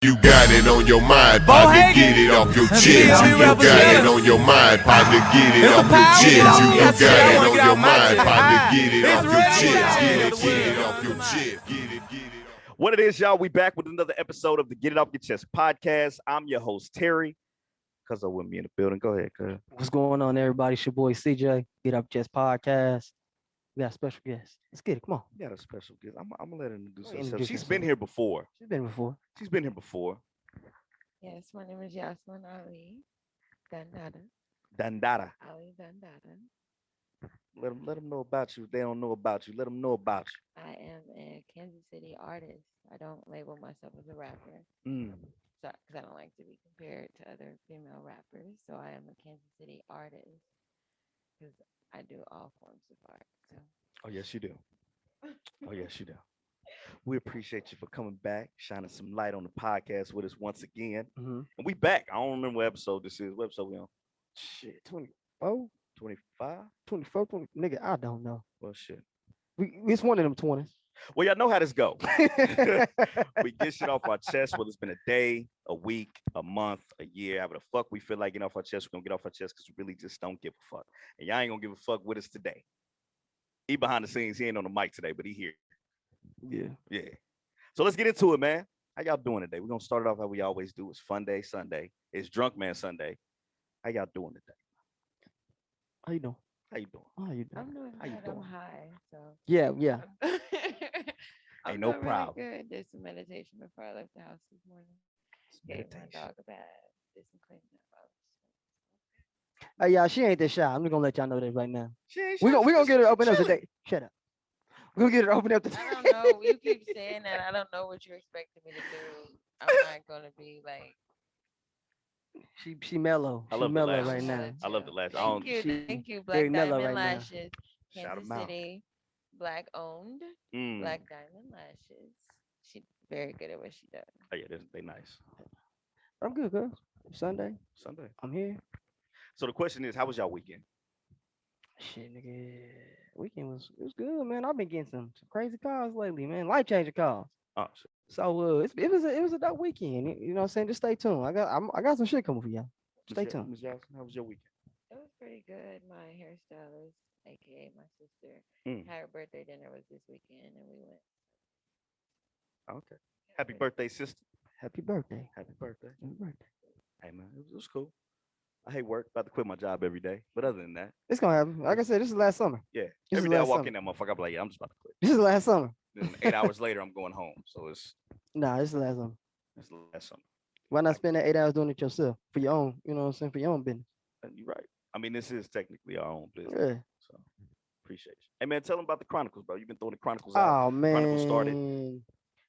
You got it on your mind, partner, get it off your chest. You got it on your mind, partner, get it off your chest. You got it on your mind, partner, get it off your chest. Get it off your chest. Get it. What it is, y'all? We back with another episode of the Get It Off Your Chest podcast. I'm your host, Terry. Cuz with me in the building. Go ahead, cuz. What's going on, everybody? It's your boy CJ. Get Up Just Podcast. We got a special guest. Let's get it. Come on. We got a special guest. I'm gonna let her introduce Go herself. introduce She's yourself. been here before. She's been before. She's been here before. Yes, my name is Yocelyn Ali Dandada. Dandada. Ali Dandada. Let them know about you. If they don't know about you, let them know about I am a Kansas City artist. I don't label myself as a rapper you. because I don't like to be compared to other female rappers. So I am a Kansas City artist because I do all forms of art. So Oh, yes, you do. Oh, yes, you do. We appreciate you for coming back, shining some light on the podcast with us once again. Mm-hmm. And we back. I don't remember what episode this is. What episode we on? Shit, 24, 25? 24, 20. Nigga, I don't know. Well, shit. It's one of them 20s. Well, y'all know how this go. We get shit off our chest, whether it's been a day, a week, a month, a year, however the fuck we feel like getting off our chest, we're gonna get off our chest because we really just don't give a fuck. And y'all ain't gonna give a fuck with us today. He behind the scenes, he ain't on the mic today, but he here. Yeah. Yeah. So let's get into it, man. How y'all doing today? We're gonna start it off how we always do. It's Fun Day Sunday. It's Drunk Man Sunday. How y'all doing today? How you doing? How you doing? How you doing? I'm doing How you good. I'm doing? high. So Yeah. I'm Ain't no doing problem. Really good. Did some meditation before I left the house this morning. Gave my Meditation. dog a bath. Did some cleaning up. Hey, y'all, she ain't that shy. I'm just gonna let y'all know that right now. She ain't We shy, gonna she get her just open up chilling. today. Shut up. We're gonna get her open up today. I don't know. You keep saying that. I don't know what you're expecting me to do. I'm not gonna be like. She mellow. I She love the mellow lashes. right now. I love the lashes. I Thank don't- you, she thank you. very Black mellow Diamond right now. Lashes, Shout 'em Kansas out. City, black owned, Mm. Black Diamond Lashes. She's very good at what she does. Oh, yeah, they nice. I'm good, girl. Sunday. Sunday. I'm here. So the question is, how was y'all weekend? Shit, nigga. Weekend was good, man. I've been getting some crazy calls lately, man. Life changing calls. Oh, shit. So it was a dope weekend. You know what I'm saying? Just stay tuned. I got some shit coming for y'all. Stay tuned. Ms. Johnson, how was your weekend? It was pretty good. My hairstylist, aka my sister, Mm. her birthday dinner was this weekend, and we went. Okay. Happy birthday, sister. Happy birthday. Happy birthday. Happy birthday. Hey, man, it was cool. I hate work. About to quit my job every day. But other than that, It's gonna happen. Like I said, this is last summer. yeah. This Every is day I last walk summer. in that motherfucker, I'm like, yeah, I'm just about to quit. This is last summer. Then 8 hours later, I'm going home. So it's This is last summer. the last summer. Why not spend that 8 hours doing it yourself for your own? You know what I'm saying? For your own business. And you're right. I mean, this is technically our own business. Yeah. So appreciate you. Hey, man, tell them about the Chronicles, bro. You've been throwing the Chronicles out. Oh man. Chronicles started.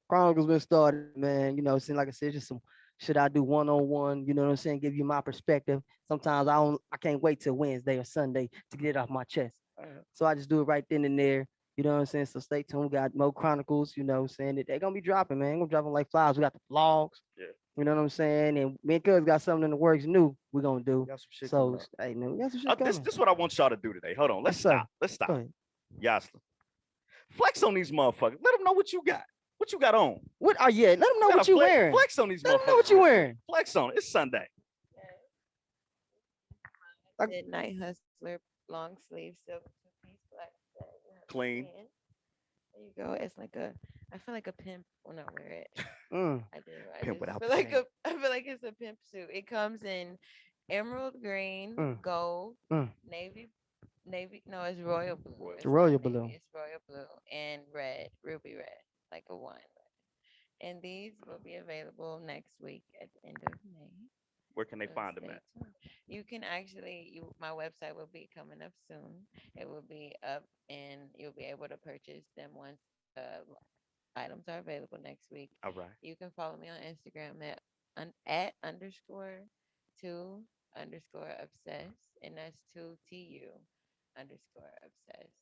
Chronicles been started, man. You know, it seems like I said, just some shit I do one-on-one. You know what I'm saying? Give you my perspective. Sometimes I can't wait till Wednesday or Sunday to get it off my chest. So I just do it right then and there. You know what I'm saying? So stay tuned. We got more Chronicles, you know what I'm saying? They're gonna be dropping, man. We're dropping like flies. We got the vlogs. Yeah. You know what I'm saying? And me and Cuz got something in the works new we're gonna do. We got some shit So coming up. hey man, we got some shit coming. This is what I want y'all to do today. Hold on. Let's Yes, sir. stop. Let's stop. Go ahead. Yocelyn. Flex on these motherfuckers. Let them know what you got. What you got on. What are you? Let them know Gotta what you flex, wearing. Flex on these Let motherfuckers. them know what you wearing. Flex on it. It's Sunday. Like- Midnight Hustler long sleeve silk two-piece black set. You have the Clean. pants. There you go. It's like I feel like a pimp when I wear it. Mm. I do. I Pimp just without feel the like pants. I feel like it's a pimp suit. It comes in emerald green, Mm. gold, Mm. navy. No, it's royal blue. It's Royal not blue. navy, it's royal blue and red, ruby red, like a wine red. And these will be available next week at the end of May. Where can they So find them stay at? tuned. You can actually, my website will be coming up soon. It will be up, and you'll be able to purchase them once items are available next week. All right. You can follow me on Instagram at underscore two underscore obsessed, and that's two TU underscore obsessed.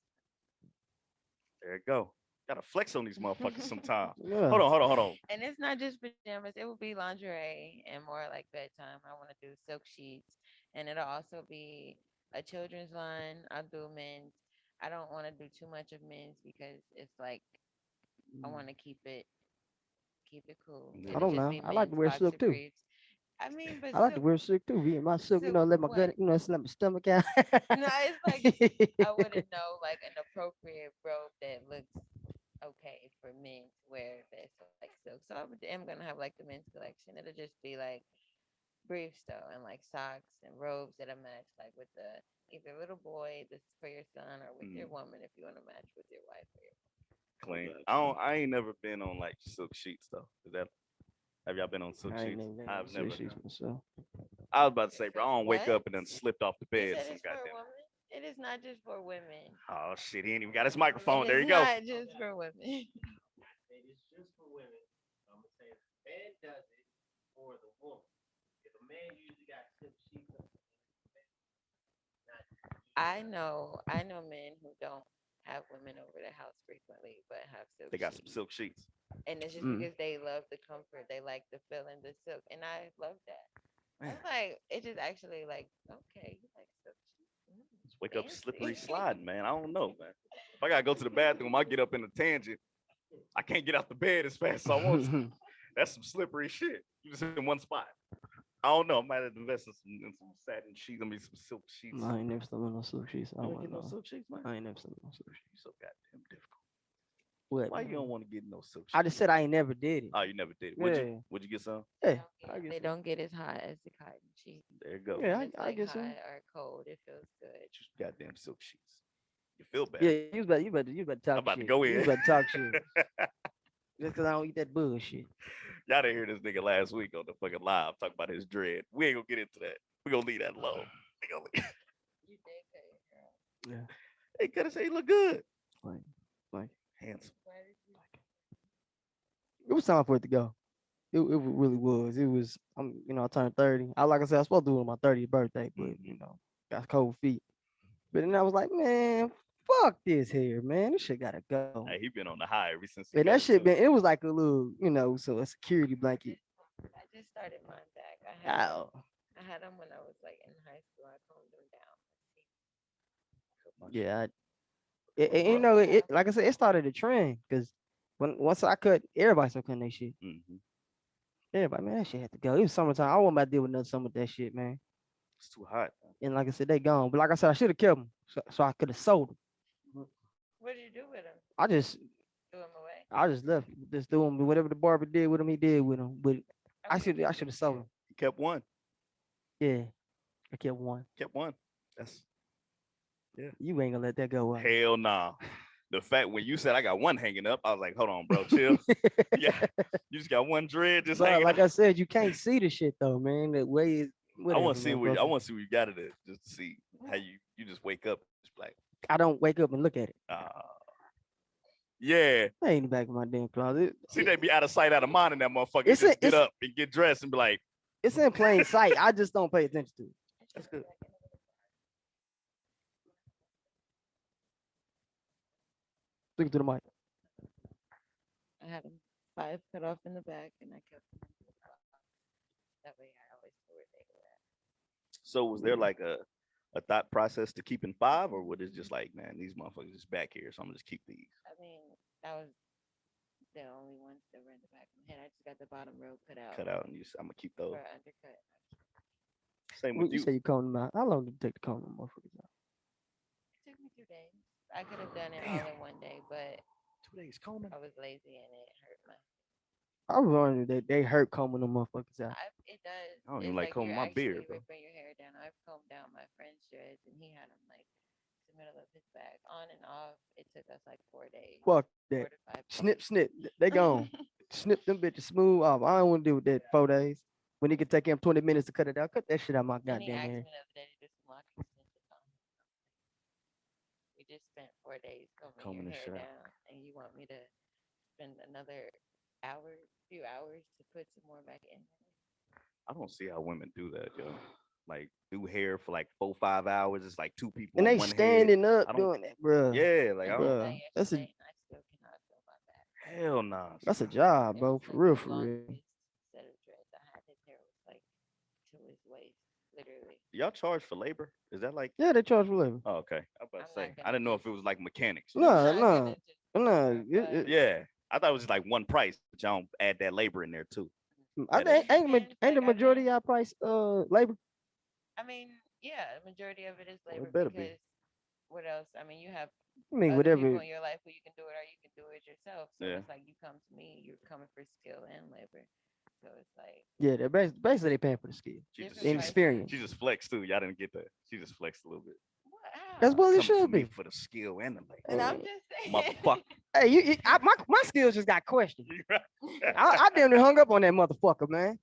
There you go. Gotta flex on these motherfuckers sometimes. Yeah. Hold on. And it's not just pajamas, it will be lingerie and more like bedtime. I want to do silk sheets, and it'll also be a children's line. I'll do men's. I don't want to do too much of men's because it's like I want to keep it keep it cool. Yeah. I It'll don't just know. be I like to men's wear silk boxer too. briefs. I mean, but I like to silk, wear silk too. Be my silk, silk let my what? gut, let my stomach out. No, it's like I wouldn't know like an appropriate robe that looks okay for men to wear that's like silk. So I'm gonna have like the men's collection. It'll just be like briefs though, and like socks and robes that'll match like with the either little boy this for your son or with your woman if you want to match with your wife or your Clean. I ain't never been on like silk sheets though. Is that have y'all been on silk I ain't sheets? never been I've on never. silk sheets myself. I was about to say, bro, I don't wake What? up and then slipped off the You bed. said Some it's for goddamn. women? It is not just for women. Oh shit, he ain't even got his It microphone. There is you go. not just for women. It's just for women. I'm gonna say the man does it for the woman. If a man usually got silk sheets on, I know men who don't have women over their house frequently, but have silk They got some sheets. silk sheets. And it's just Mm. because they love the comfort, they like the feeling, the silk, and I love that. I Man. was like, it just actually like, okay, you like silk sheets. Just wake up slippery Fancy. sliding, man. I don't know, man. If I gotta go to the bathroom, I get up in a tangent. I can't get out the bed as fast as I want to. That's some slippery shit. You just in one spot. I don't know. I might have to invest in some satin sheets. I mean, some silk sheets. I ain't never slept on no silk sheets. I You don't don't get no know. silk sheets, man. I ain't never slept on no silk sheets. You so goddamn difficult. What? Why you don't want to get no silk sheets? I just said I ain't never did it. Oh, you never did it. Would Yeah. you? Would you get some? Yeah, Don't get- they don't get as hot as the cotton sheets. There you go. yeah, When it's I like get hot some. or cold, it feels good. Just goddamn silk sheets. You feel bad. Yeah, you better talk I'm about shit. to go in. You better talk shit. Just cause I don't eat that bullshit. Y'all didn't hear this nigga last week on the fucking live talking about his dread. We ain't gonna get into that. We gonna leave that alone. We gonna leave. You did cut your hair off. Yeah, Hey, gotta say he look good. like Handsome. Why did you? it was time for it to go. It really was. It was. I turned 30. Like I said, I was supposed to do it on my 30th birthday, but got cold feet. But then I was like, man, fuck this hair, man. This shit gotta go. Hey, he been on the high ever since. He And got that shit into it. been. It was like a little, so a security blanket. I just started mine back. I Ow. had them when I was like in high school. I combed them down. Yeah. It like I said, it started a trend because once I cut, everybody started cutting that shit. Mhm. Everybody, man, that shit had to go. It was summertime. I wasn't about to deal with nothing summer with that shit, man. It's too hot. And like I said, they gone. But like I said, I should have kept them so I could have sold them. What did you do with them? I just Threw them away? left. Just do them. Whatever the barber did with them, he did with them. But I should have sold them. He kept one. Yeah, I kept one. Kept one. That's You ain't gonna let that go. hell nah. The fact when you said I got one hanging up, I was like, hold on, bro, chill. Yeah, you just got one dread just But hanging like up. I said, you can't see the shit though, man. The way it. I want to see where I motherfucker. want to see where you got it at, just to see how you just wake up just like I don't wake up and look at it. yeah. That ain't in the back of my damn closet. See, they be out of sight, out of mind in that motherfucker. It's Just get it's- up and get dressed and be like, It's in plain sight. I just don't pay attention to it. that's good. Speaking to the mic. I had them 5 cut off in the back, and I kept them in the box. That way, I always knew where they were at. So was there like a thought process to keeping 5, or was it just like, man, these motherfuckers is back here, so I'm gonna just keep these? I mean, that was the only ones that were in the back of my head. I just got the bottom row cut out Cut out and I'm gonna keep those. for undercut. Same What with you you. say you comb them out? How long did it take to comb them motherfuckers out? It took me 2 days. I could have done it all in one day, but 2 days combing. I was lazy and it hurt my. I was wondering that they hurt combing them motherfuckers out. It does. I don't even It's like combing you're my beard, actually bro. ripping your hair down. I've combed down my friend's dreads, and he had them like the middle of his back, on and off. It took us like 4 days. Fuck 4 that. to 5 Snip, days. snip. They gone. Snip them bitches smooth off. I don't want to deal with that 4 days. When it could take him 20 minutes to cut it out, cut that shit out my And he goddamn asked hair. me the other day to do some lock extensions on him. We just spent 4 days combing Combing your the hair shit out. down, and you want me to spend another few hours to put some more back in there? I don't see how women do that, yo. Like do hair for like 4-5 hours. It's like 2 people And on they one head. standing I up don't- doing that, bro. Yeah, like I I don't. did Bruh, that that's a- yesterday, and I still cannot feel my back. Hell nah. That's a job, It bro. was For like real, the for real. longest set of dreads I had. His hair was like to his waist, literally. Y'all charge for labor? Is that like? Yeah, they charge for labor. Oh, okay. I was about I'm to say. not I didn't know gonna if it was like mechanics. No, I'm not no, gonna just no. work, but Yeah. I thought it was just like one price, but y'all don't add that labor in there too. I That think ain't Depends, the like, I majority of mean, y'all price labor. I mean, yeah, the majority of it is Well, it labor better be. because what else? I mean, you have I mean, other people whatever. in your life who you can do it or you can do it yourself. So Yeah. it's like you come to me, you're coming for skill and labor. So it's like Yeah, they're basically they paying for the skill, She just, different the she just, prices. experience. she just flexed too. Y'all didn't get that. She just flexed a little bit. What? That's How? what it Coming for should me be. for the skill and the labor, And I'm Mm. just saying. motherfucker. Hey, my skills just got questioned. I damn near hung up on that motherfucker, man.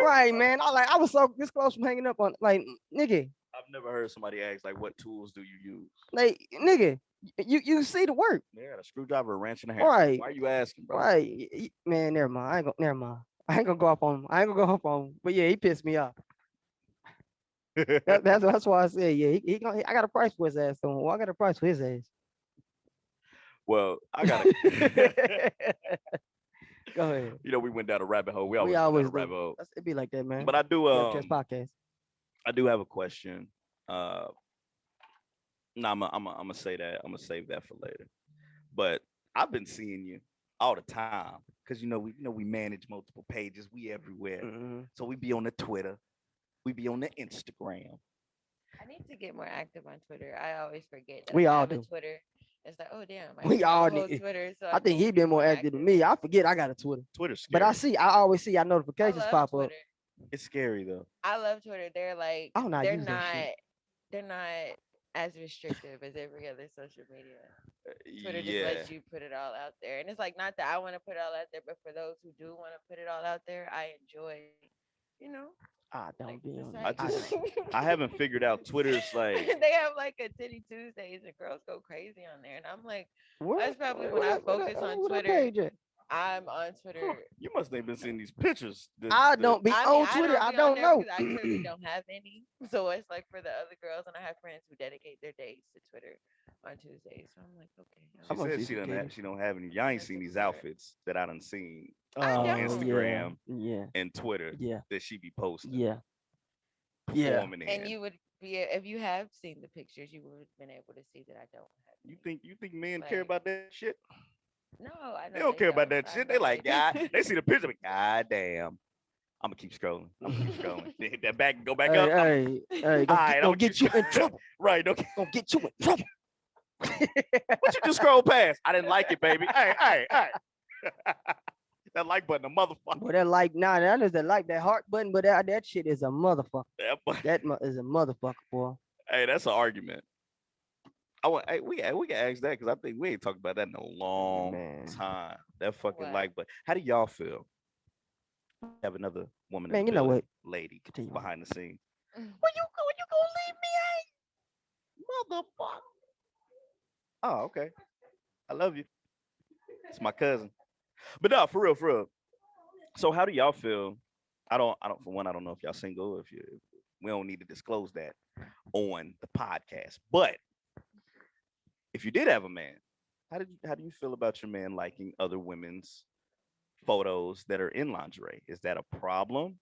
Right, man. I was so this close from hanging up on like nigga, I've never heard somebody ask like, "What tools do you use?" like nigga, you see the work, They got a screwdriver, a wrench, and a hammer. right? Why are you asking, bro? Right, man. Never mind. Never mind. I ain't gonna go up on him. I ain't gonna go up on him. But yeah, he pissed me off. That's why I said yeah. I got a price for his ass. So I got a price for his ass. Well, I gotta. Go ahead. We went down a rabbit hole. We We always go down always a rabbit hole. It be like that, man. But I do. Yeah, Chess podcast. I do have a question. No, I'm gonna say that. I'm gonna save that for later. But I've been seeing you all the time because we manage multiple pages. We everywhere. Mm-hmm. So we be on the Twitter. We be on the Instagram. I need to get more active on Twitter. I always forget that We I all have a do. Twitter. It's like, oh damn, I We should have all a whole need. Twitter. So I think can he be been more active than me. I forget I got a Twitter, Twitter's but scary. I always see our I notifications love pop up. Twitter. It's scary though. I love Twitter. They're like, I don't know how to they're use that shit. not as restrictive as every other social media. Twitter just Yeah. lets you put it all out there. And it's like not that I want to put it all out there, but for those who do want to put it all out there, I enjoy, you know, I don't like be the on I that. just I haven't figured out Twitter's like they have like a Titty Tuesdays and girls go crazy on there. And I'm like, that's probably when I focus on What Twitter. page at? I'm on Twitter. you must have been seeing these pictures. I don't be I mean, on I Twitter. don't I be on don't there know. because I clearly don't have any. So it's like for the other girls, and I have friends who dedicate their days to Twitter on Tuesdays. So I'm like, okay. She I'm gonna said see she some don't have, titties. she don't have any. Y'all ain't seen these outfits that I done seen I on don't. Instagram Yeah, and Twitter yeah, that she be posting, yeah, yeah. performing in. And you would be if you have seen the pictures, you would have been able to see that I don't have. You any. think men care Like, about that shit? No, I know They don't care about don't. that I shit. know They like, they God, don't. they see the picture, but God damn. I'm gonna keep scrolling. Hit that back, go back Hey, up. hey, All right, gonna I'ma get keep you in scrolling. trouble. Right, okay. Gonna get you in trouble. What you just scroll past? I didn't like it, baby. Hey. That like button, a motherfucker. Boy, that that is that heart button, but that shit is a motherfucker. That is a motherfucker, boy. Hey, that's an argument. Hey, we can ask that because I think we ain't talked about that in a long Man. time. That fucking What? like button. How do y'all feel? Have another woman Man, in you the know building, what? lady Continue on. behind the scene. Mm. Where you gonna leave me, hey? Motherfucker. Oh, okay. I love you. It's my cousin. But no, for real. So how do y'all feel? For one, I don't know if y'all single, we don't need to disclose that on the podcast. But if you did have a man, how do you feel about your man liking other women's photos that are in lingerie? Is that a problem?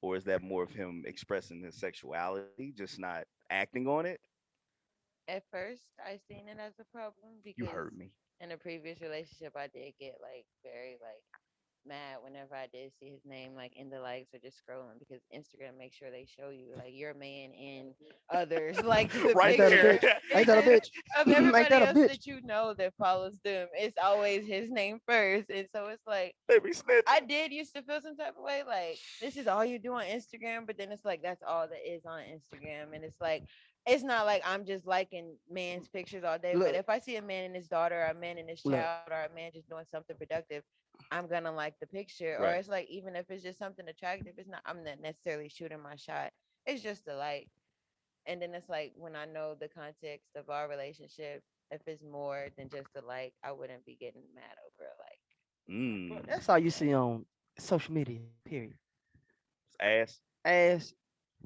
Or is that more of him expressing his sexuality, just not acting on it? At first, I seen it as a problem You because heard me. in a previous relationship, I did get like very like mad whenever I did see his name like in the likes or just scrolling because Instagram makes sure they show you like your man and others like the Right Ain't that a there. bitch? Ain't that a bitch? of Ain't everybody that a else bitch? that you know that follows them. It's always his name first, and so it's like They be snitching. I did used to feel some type of way like this is all you do on Instagram, but then it's like that's all that is on Instagram, and it's like. It's not like I'm just liking man's pictures all day, Look. but if I see a man and his daughter, or a man and his Look. child, or a man just doing something productive, I'm gonna like the picture. Or Right. it's like even if it's just something attractive, it's not I'm not necessarily shooting my shot. It's just a like. And then it's like when I know the context of our relationship, if it's more than just a like, I wouldn't be getting mad over a like. Mm. That's all you see on social media. Period. Ass. Ass.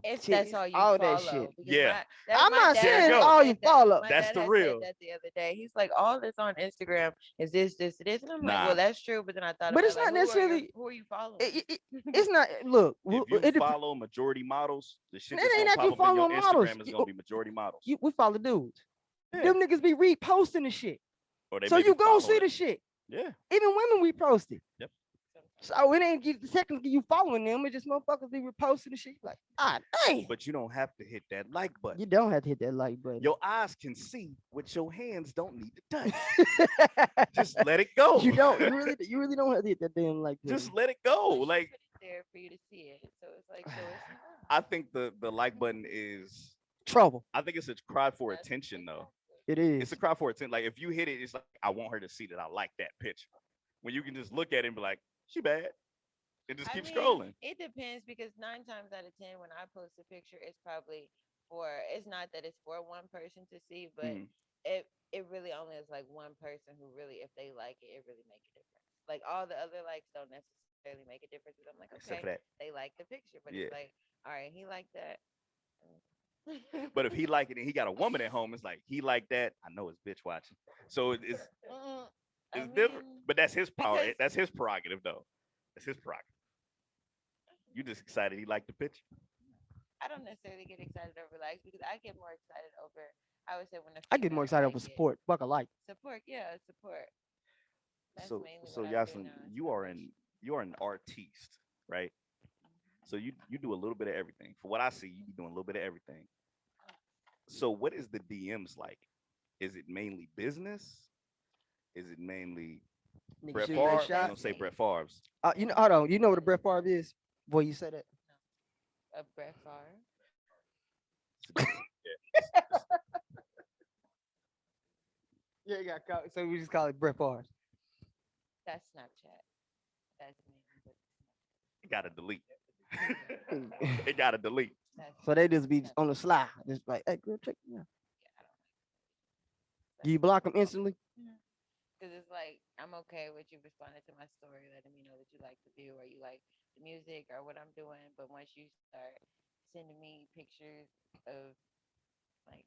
If Titties, that's all you all follow, that shit. because Yeah. I'm my not dad saying it's had all said you that- follow. my That's dad the had real. said that the other day. He's like, all that's on Instagram is this, and I'm like, Nah. well, that's true, but then I thought, But about it's like, not who are necessarily- who are you following? It's not. Look, If you it dep- follow majority models, the shit It that's ain't gonna that you pop up in your follow models. Instagram is gonna be majority models. we follow dudes. Yeah. Them niggas be reposting the shit. Or they So may be you gon' see following the it. shit. Yeah. Even women repost it. Yep. So it ain't the second you following them, it just motherfuckers be reposting the shit. Like, dang. But you don't have to hit that like button. You don't have to hit that like button. Your eyes can see what your hands don't need to touch. Just let it go. You don't. You really don't have to hit that damn like button. Just let it go. Once you Like put it there for you to see it. So it's like, so it's I think the like button is. Trouble. I think it's a cry for That's attention though. It is. It's a cry for attention. Like if you hit it, it's like I want her to see that I like that picture. When you can just look at it and be like, she bad, and just keep scrolling. It depends because 9 times out of 10, when I post a picture, it's probably for. It's not that it's for one person to see, but Mhm. it really only is like one person who really, if they like it, it really make a difference. Like all the other likes don't necessarily make a difference. Because I'm like, Except for okay, that. they like the picture, but Yeah. it's like, all right, he liked that. But if he like it and he got a woman at home, it's like he like that. I know his bitch watching, so it's I different. mean, But that's his power. because- That's his prerogative though. That's his prerogative. You just excited he liked the picture. I don't necessarily get excited over likes because I get more excited over. I would say when I get more excited over like it. support. Fuck a like. Support, yeah, support. That's So mainly so what I do Yocelyn, now is you are motivation. an artiste, right? So you do a little bit of everything. For what I see, you be doing a little bit of everything. So what is the DMs like? Is it mainly business? Is it mainly Nigga Brett shooting Favre? that I'm shot. gonna say Brett Favre's. You know, hold on. You know what a Brett Favre is? Boy, you said that. A Brett Favre. Yeah, you got caught. So we just call it Brett Favre. That's Snapchat. That's me. But It gotta delete. It gotta delete. that's So they just be Snapchat. on the slide, just like, hey, girl, check me out. Yeah, I don't like. Do you block them instantly? Because it's like I'm okay with you responding to my story, letting me know that you like the view or you like the music or what I'm doing. But once you start sending me pictures of like,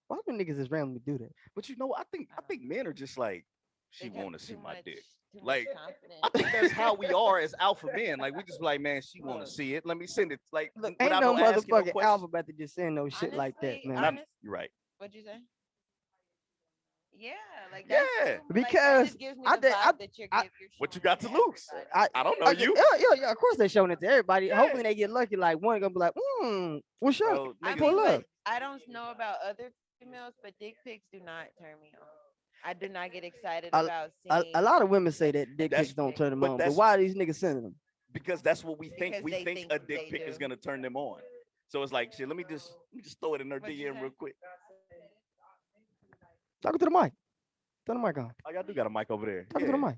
Why do niggas just randomly do that? But you know, I think men are just like she they have want to see too my much- dick. too much Like, confidence. I think that's how we are as alpha men. Like we just be like, man, she want to see it. Let me send it. Like Look, without ain't no asking no motherfucking questions. alpha about to just send no shit like that, Honestly, man. honest- You're right. What'd you say? Yeah, like Yeah, that's true, but, like, because that just gives me I the did- vibe that you're what you showing got it to lose? everybody. I don't know yeah, you. yeah, of course they showing it to everybody. Yeah. Hopefully they get lucky. Like one gonna be like, what's up? Bro, I niggas- mean, Pull but up. I don't know about other females, but dick pics do not turn me on. I do not get excited about seeing. A lot of women say that dick That's- pics don't turn them but on, but that's- why are these niggas sending them? because that's what we think. Because We they think think a dick they pic is do. gonna turn them on. So it's like, shit. Let me just throw it in her What'd you DM say? real quick. Talk to the mic. Turn the mic on. Oh, y'all do got a mic over there. Talk to Yeah. the mic.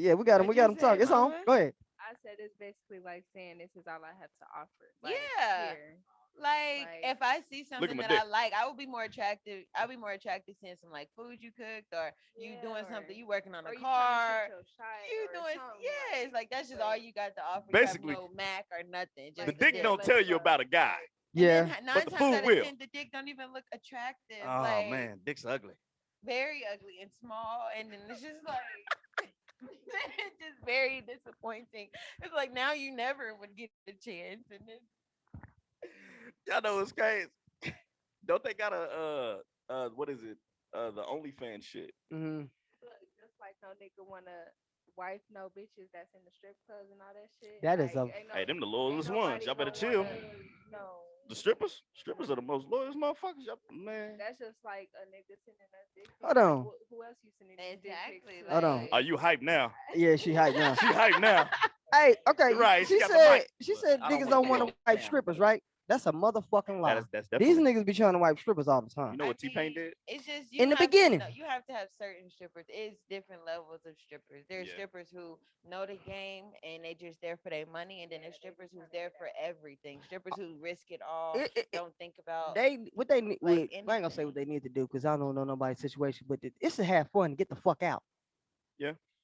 Yeah, we got him. We What'd got you him talking. say, It's on. mama? Go ahead. I said it's basically like saying this is all I have to offer. Like, Yeah. here. Like, Like, if I see something my that dick. I like, I would be more attractive. I'd be more attracted seeing some like food you cooked or you Yeah, doing or- something. You working on or a you trying to car. shoot your shot You or doing something, yeah. It's like that's just all but- you got to offer. Basically, you have no Mac or nothing. Just The Like, dick yeah, don't let's tell you fuck. about a guy. And then Yeah. nine the times food out of will. 10, the dick don't even look attractive. Oh like, man, dick's ugly. very ugly and small, and then it's just like it's just very disappointing. It's like now you never would get a chance, and then Y'all know it's crazy. Don't they got a what is it? The OnlyFans shit. hmm Look, just like no nigga wanna wife no bitches that's in the strip clubs and all that shit. That is like, a- ain't Hey, them the ain't loyalest ones. nobody Y'all better gonna chill. No, The strippers are the most loyalest motherfuckers. Y'all, man. that's just like a nigga sending us dick pics. Hold Like, on. who else you sending these dick pics exactly. to? Hold on. like- Are you hyped now? Yeah, she hyped now. She hyped now. Hey, okay. You're right, she She got the said mic. she Look, said I don't niggas wanna don't put want it to wipe down. strippers, right? That's a motherfucking lie. That's These definitely. niggas be trying to wipe strippers all the time. You know what T Pain did? It's just In the have to beginning. know- you have to have certain strippers. It's different levels of strippers. There's Yeah. strippers who know the game and they just there for their money, and then there's strippers who's there for everything. Strippers who risk it all, don't think about. What they need. like, I ain't gonna say what they anything. need to do because I don't know nobody's situation, but it's to have fun and get the fuck out.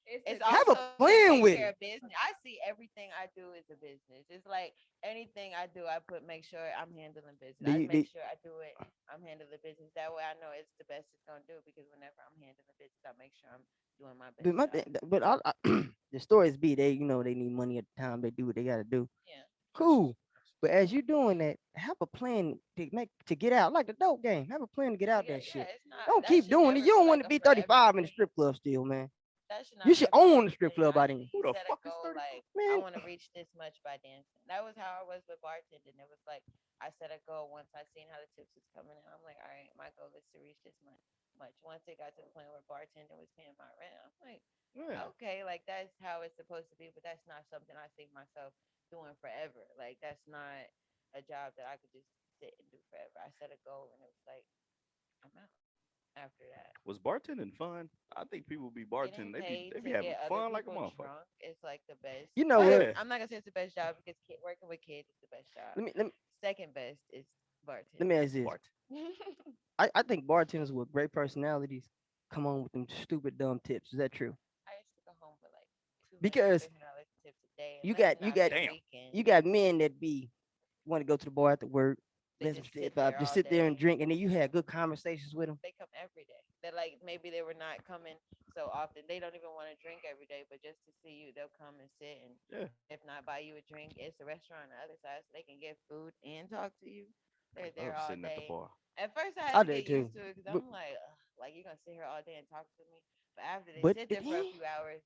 It's a Have a also to plan take with care it. of business. I see everything I do as a business. It's like anything I do, I make sure I'm handling business. Do I you- make sure I do it. I'm handling business. That way, I know it's the best it's gonna do because whenever I'm handling business, I make sure I'm doing my best. But my job. thing, but the stories be they need money at the time. They do what they gotta do. Yeah. Cool. But as you doing that, have a plan to get out, like the dope game. Have a plan to get out Yeah, that shit. it's not. Don't That keep should doing never it. You don't be want like to a be forever 35 in the thing. strip club still, man. That should not You be should a own the forever strip thing. club I by then. should Who the set a fuck is goal 35? like I Man, want to reach this much by dancing. That was how I was with bartending. It was like I set a goal once I seen how the tips was coming in. I'm like, all right, my goal is to reach this much. Once it got to the point where bartending was paying my rent, I'm like, Yeah. okay, like that's how it's supposed to be, but that's not something I see myself doing forever. Like that's not a job that I could just sit and do forever. I set a goal and it was like I'm out after that. Was bartending fun? I think people be Getting bartending. paid They to be having get other fun like a people motherfucker. drunk is like the best. you know Yeah. what? I'm not gonna say it's the best job because working with kids is the best job. Let me Second best is let bartending. me ask this. Bart. I think bartenders with great personalities come on with them stupid dumb tips. Is that true? I used to go home with like Because $200 tips a day, you and that's got you not got the Damn. weekend. you got men that be want to go to the bar after work, They let some just shit sit up, there just all sit there and day. drink, and then you had good conversations with them. They come every day. They're like maybe they were not coming so often. They don't even want to drink every day, but just to see you, they'll come and sit and Yeah. if not buy you a drink, it's a restaurant on the other side, so they can get food and talk to you. They're I there love all sitting at the day. bar. At first, I I had to did get used too. to it because But I'm like you're gonna sit here all day and talk to me. But after they but sit it there for a ain't. few hours,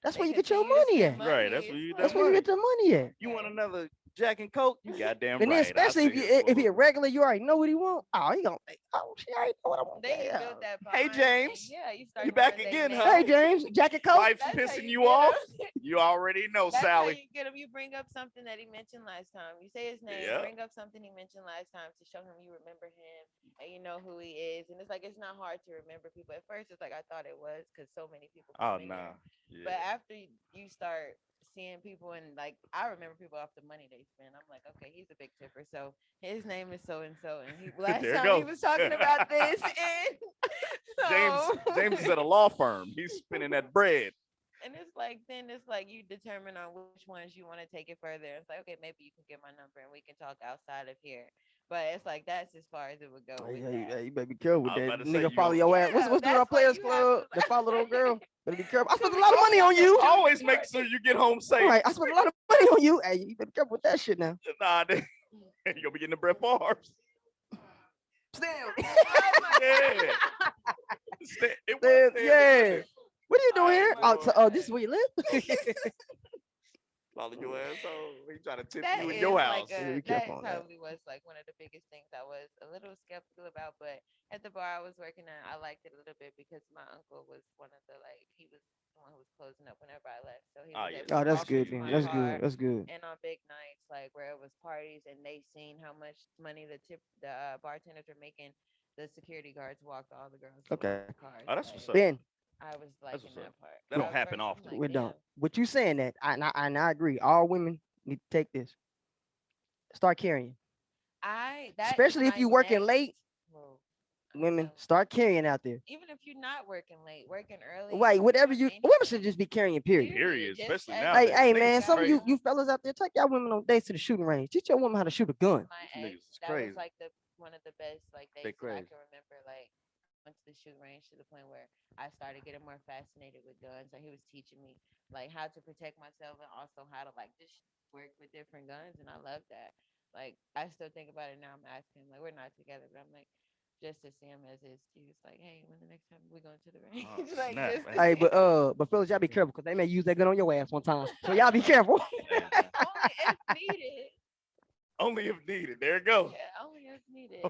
That's they where you get your continue to money spend at. Right, money. that's where It's you get That's that where you money. get the money at. You want right. another Jack and Coke? You goddamn And then right. I'll especially sit if you here for a if he a little bit. regular, you already know what he want. Oh, he gonna think, oh shit, I already know what I want. They Yeah. build that Hey, bond, James. and yeah, you start You to back learn their again, name. huh? Hey James, jacket coat. Wife's That's how pissing you you get off? 'em. You already know, That's how Sally. you get him. You bring up something that he mentioned last time. You say his name, Yeah. bring up something he mentioned last time to show him you remember him and you know who he is. And it's like it's not hard to remember people. At first, it's like I thought it was because so many people Oh come in nah. here. But Yeah. after you start seeing people and like I remember people off the money they spend. I'm like, okay, he's a big tipper. So his name is so and he last There it time he goes. was talking about this and James so James is at a law firm. He's spinning that bread. and it's like then it's like you determine on which ones you want to take it further. It's like okay, maybe you can get my number and we can talk outside of here. But it's like that's as far as it would go with that. You better be careful with I was that. about to say Nigga you follow gonna your ass. Yeah, What's the that's why Players you have Club? to The follow little girl. Better be careful. I to spent a be lot of money on careful you. because always make sure you get home All safe. right, I spent a lot of money on you. Hey, you better be careful with that shit now. Nah, you're gonna be getting the Brett Favre's. Damn. Oh my Yeah. It was Damn, Stanley, yeah. wasn't it? What are you doing Oh here? my Oh, this is God. where you live? Follow your asshole. He trying to tip That you in is your like house. Yeah, be that careful on that. probably was like one of the biggest things I was a little skeptical about. But at the bar I was working at, I liked it a little bit because my uncle was one of the like he was the one who was closing up whenever I left. So he Oh, was yeah, able so Oh, to that's walk shit, me good to then. my yeah. That's car. good. That's good. And on big nights, like where it was parties, and they seen how much money the bartenders were making, the security guards walked all the girls to Okay. their cars. Oh, that's what's Like up. Ben, I was That's liking what's up. that part. That But don't at happen first, I'm often. like, we damn. don't. But you saying that, I agree. All women need to take this. Start carrying. That is Especially if my you working next late, move. women, So start carrying out there. even if you're not working late, working early, Right, whatever doing you women should anything, just be carrying, period. Period, just especially as Hey, nowadays. hey Niggas man, is some of you crazy. you fellas out there, take y'all women on dates to the shooting range. Teach your woman how to shoot a gun. my These niggas ex, is that was crazy. like the one of the best like They dates that I crazy. can remember. Like I went to the shooting range to the point where I started getting more fascinated with guns. Like he was teaching me like how to protect myself and also how to like just work with different guns, and I love that. Like I still think about it now. I'm asking him like we're not together, but I'm like just to see him as his excuse, like, hey, when the next time we going to the range, Oh, like snap, just to man. Hey, see him. but fellas, y'all be careful because they may use that gun on your ass one time. So y'all be careful. Hey, man. Only if needed. Only if needed. There it goes. Yeah, only if needed.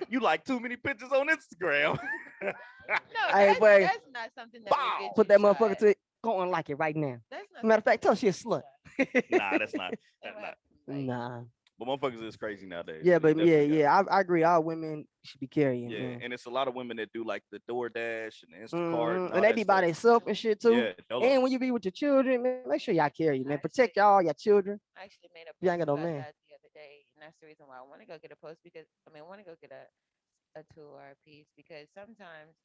You like too many pictures on Instagram. No, Hey, boy, that's not something that Bow. would get put you that motherfucker shot. to go and like it right now. That's not Matter of fact, tell something her she a that would slut. get you shot. Nah, that's not. That That's would not. happen, like, Nah. But motherfuckers is crazy nowadays. Yeah, so you but yeah, definitely gotta- I agree. All women should be carrying, Yeah, man. and it's a lot of women that do like the DoorDash and the Instacart and all And they that be by stuff. themselves and shit too. Yeah, dolo. And when you be with your children, man, make sure y'all carry, man. Protect y'all, your children. I actually made a You ain't post got no about man. that the other day, and that's the reason why I want to go get a post because I want to go get a tool or a piece because sometimes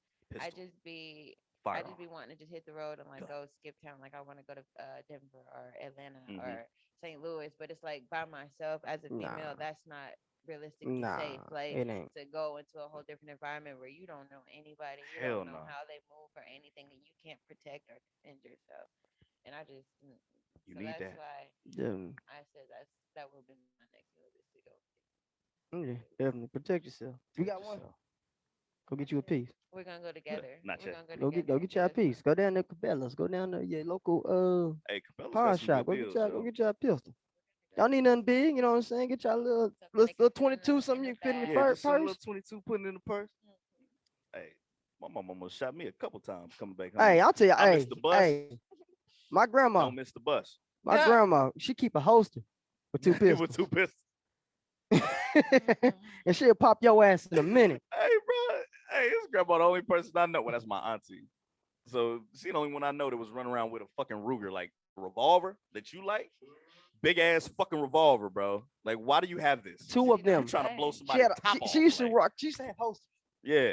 I Pistol. just be Firearm. wanting to just hit the road and like Gun. go skip town. Like I want to go to Denver or Atlanta Mhm. or St. Louis, but it's like by myself as a female, Nah. that's not realistically Nah, safe. Like it ain't. to go into a whole different environment where you don't know anybody, you Hell don't know no. how they move or anything, and you can't protect or defend yourself. And I just You so need that's that. why Yeah. I said that's That will be my next move is to go. Yeah, definitely protect yourself. You got one? Go get you a piece. We're gonna go together. Not We're yet. gonna go Go together. get y'all a piece. Go down to Cabela's. Go down to your local Hey, Cabela's pawn got some shop. good deals, Go though. get y'all a pistol. Y'all need nothing big, you know what I'm saying? Get y'all Something little they can put in 22, the- something in you the can fit in the bag. Yeah, just some purse. little 22 putting in the purse. Hey, my mama almost shot me a couple times coming back home. Hey, I'll tell you, I missed hey, the bus. hey, my grandma, Don't miss the bus. she keep a holster with 2 pistols. With 2 pistols. And she'll pop your ass in a minute. Hey, bro. Hey, this grandma the only person I know. Well, that's my auntie. So she the only one I know that was running around with a fucking Ruger, like a revolver that you like. Big ass fucking revolver, bro. Like, why do you have this? 2 of them. You trying to blow She somebody's had top off? she used to like, rock. She used to have holsters. Yeah.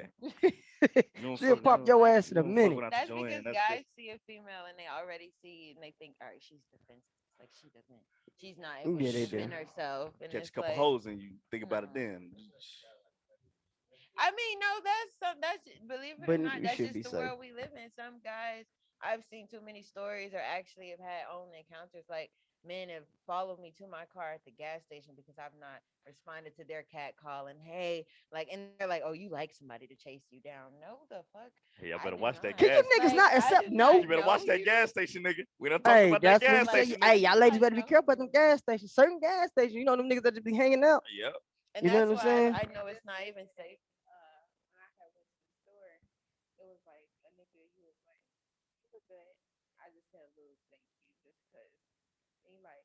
don't She'll fuck- pop you your don't- ass in a you don't fuck minute. with Auntie That's Joanne, because that's guys different. see a female and they already see and they think, all right, she's defensive. Like she doesn't. She's not Yeah, able to they do. defend herself. And Catch it's a couple like, hoes and you think about it no. then. I mean, no, that's believe it or But not, you that's should just be the safe. world we live in. Some guys, I've seen too many stories, or actually have had own encounters. Like men have followed me to my car at the gas station because I've not responded to their cat call, and hey, like, and they're like, "Oh, you like somebody to chase you down?" No, the fuck. Hey, y'all I better do watch that not. Can you gas. niggas Like, not I accept do no? not You better know watch that you. gas station, nigga. We done talked Hey, about that that's what gas you say. station. Hey, nigga. y'all ladies I better be know. careful about them gas stations. Certain gas stations, you know them niggas that just be hanging out. Yep. And You know that's what I'm why saying? I know it's not even safe. When I had went to the store, it was like a nigga. He was like, "You look good." I just said a little thank you, just cause. He like,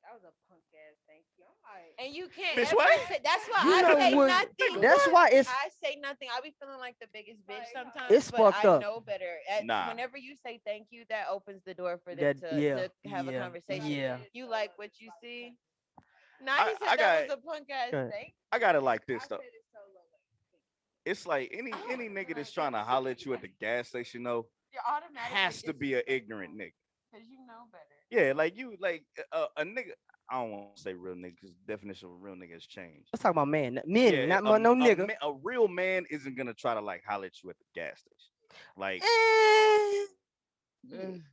that was a punk ass thank you. I'm like, And you can't Bitch, ever what? say. That's why You I know say what? nothing. That's why it's I say nothing. I be feeling like the biggest bitch Like, sometimes, It's but fucked I up. know better. Nah. Whenever you say thank you, that opens the door for them that. Yeah, to have a yeah, conversation. yeah. You like what you see? Now I- he said I that got- was a punk ass Go ahead. thing. I got it like I this said though. it so low, like, It's like any nigga that's trying to holler at you at the gas station though You're automatically has to be an ignorant nigga. because you know better. Yeah, like you like a nigga. I don't want to say real nigga because the definition of a real nigga has changed. Let's talk about men, Yeah, not no nigga. A real man isn't gonna try to like holler at you at the gas station. Like, I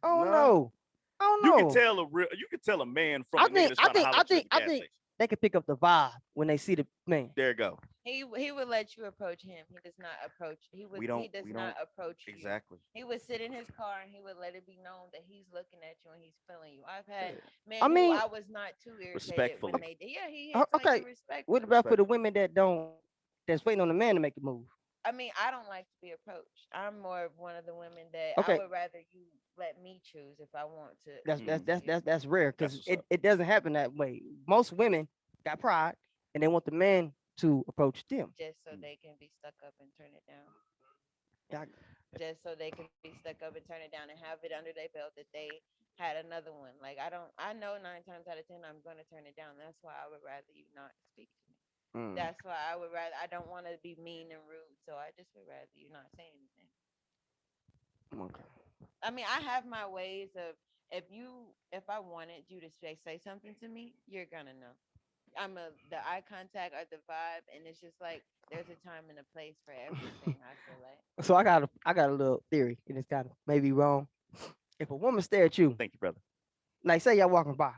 don't know. I don't you know. can tell you can tell a man from I a nigga think, that's trying to holler at you at the gas station. they can pick up the vibe when they see the man. There you go. He would let you approach him. He does not approach. He does not approach you. Exactly. He would sit in his car and he would let it be known that he's looking at you and he's feeling you. I've had men I mean, who I was not too irritated respectfully. when they did. Yeah, he hits okay. like respect. What about for the women that's waiting on the man to make a move? I mean, I don't like to be approached. I'm more of one of the women that Okay. I would rather you let me choose if I want to. That's rare That's because what's up. it doesn't happen that way. Most women got pride and they want the man to approach them. Just so they can be stuck up and turn it down. Yeah, Just so they can be stuck up and turn it down and have it under their belt that they had another one. Like I know 9 times out of 10 I'm gonna turn it down. That's why I would rather you not speak to me. That's why I don't want to be mean and rude. So I just would rather you not say anything. Okay. I mean, I have my ways of if I wanted you to say something to me, you're gonna know. The eye contact or the vibe, and it's just like there's a time and a place for everything. I feel like. So I got a little theory, and it's kind of maybe wrong. If a woman stare at you, Thank you, brother. like say y'all walking by,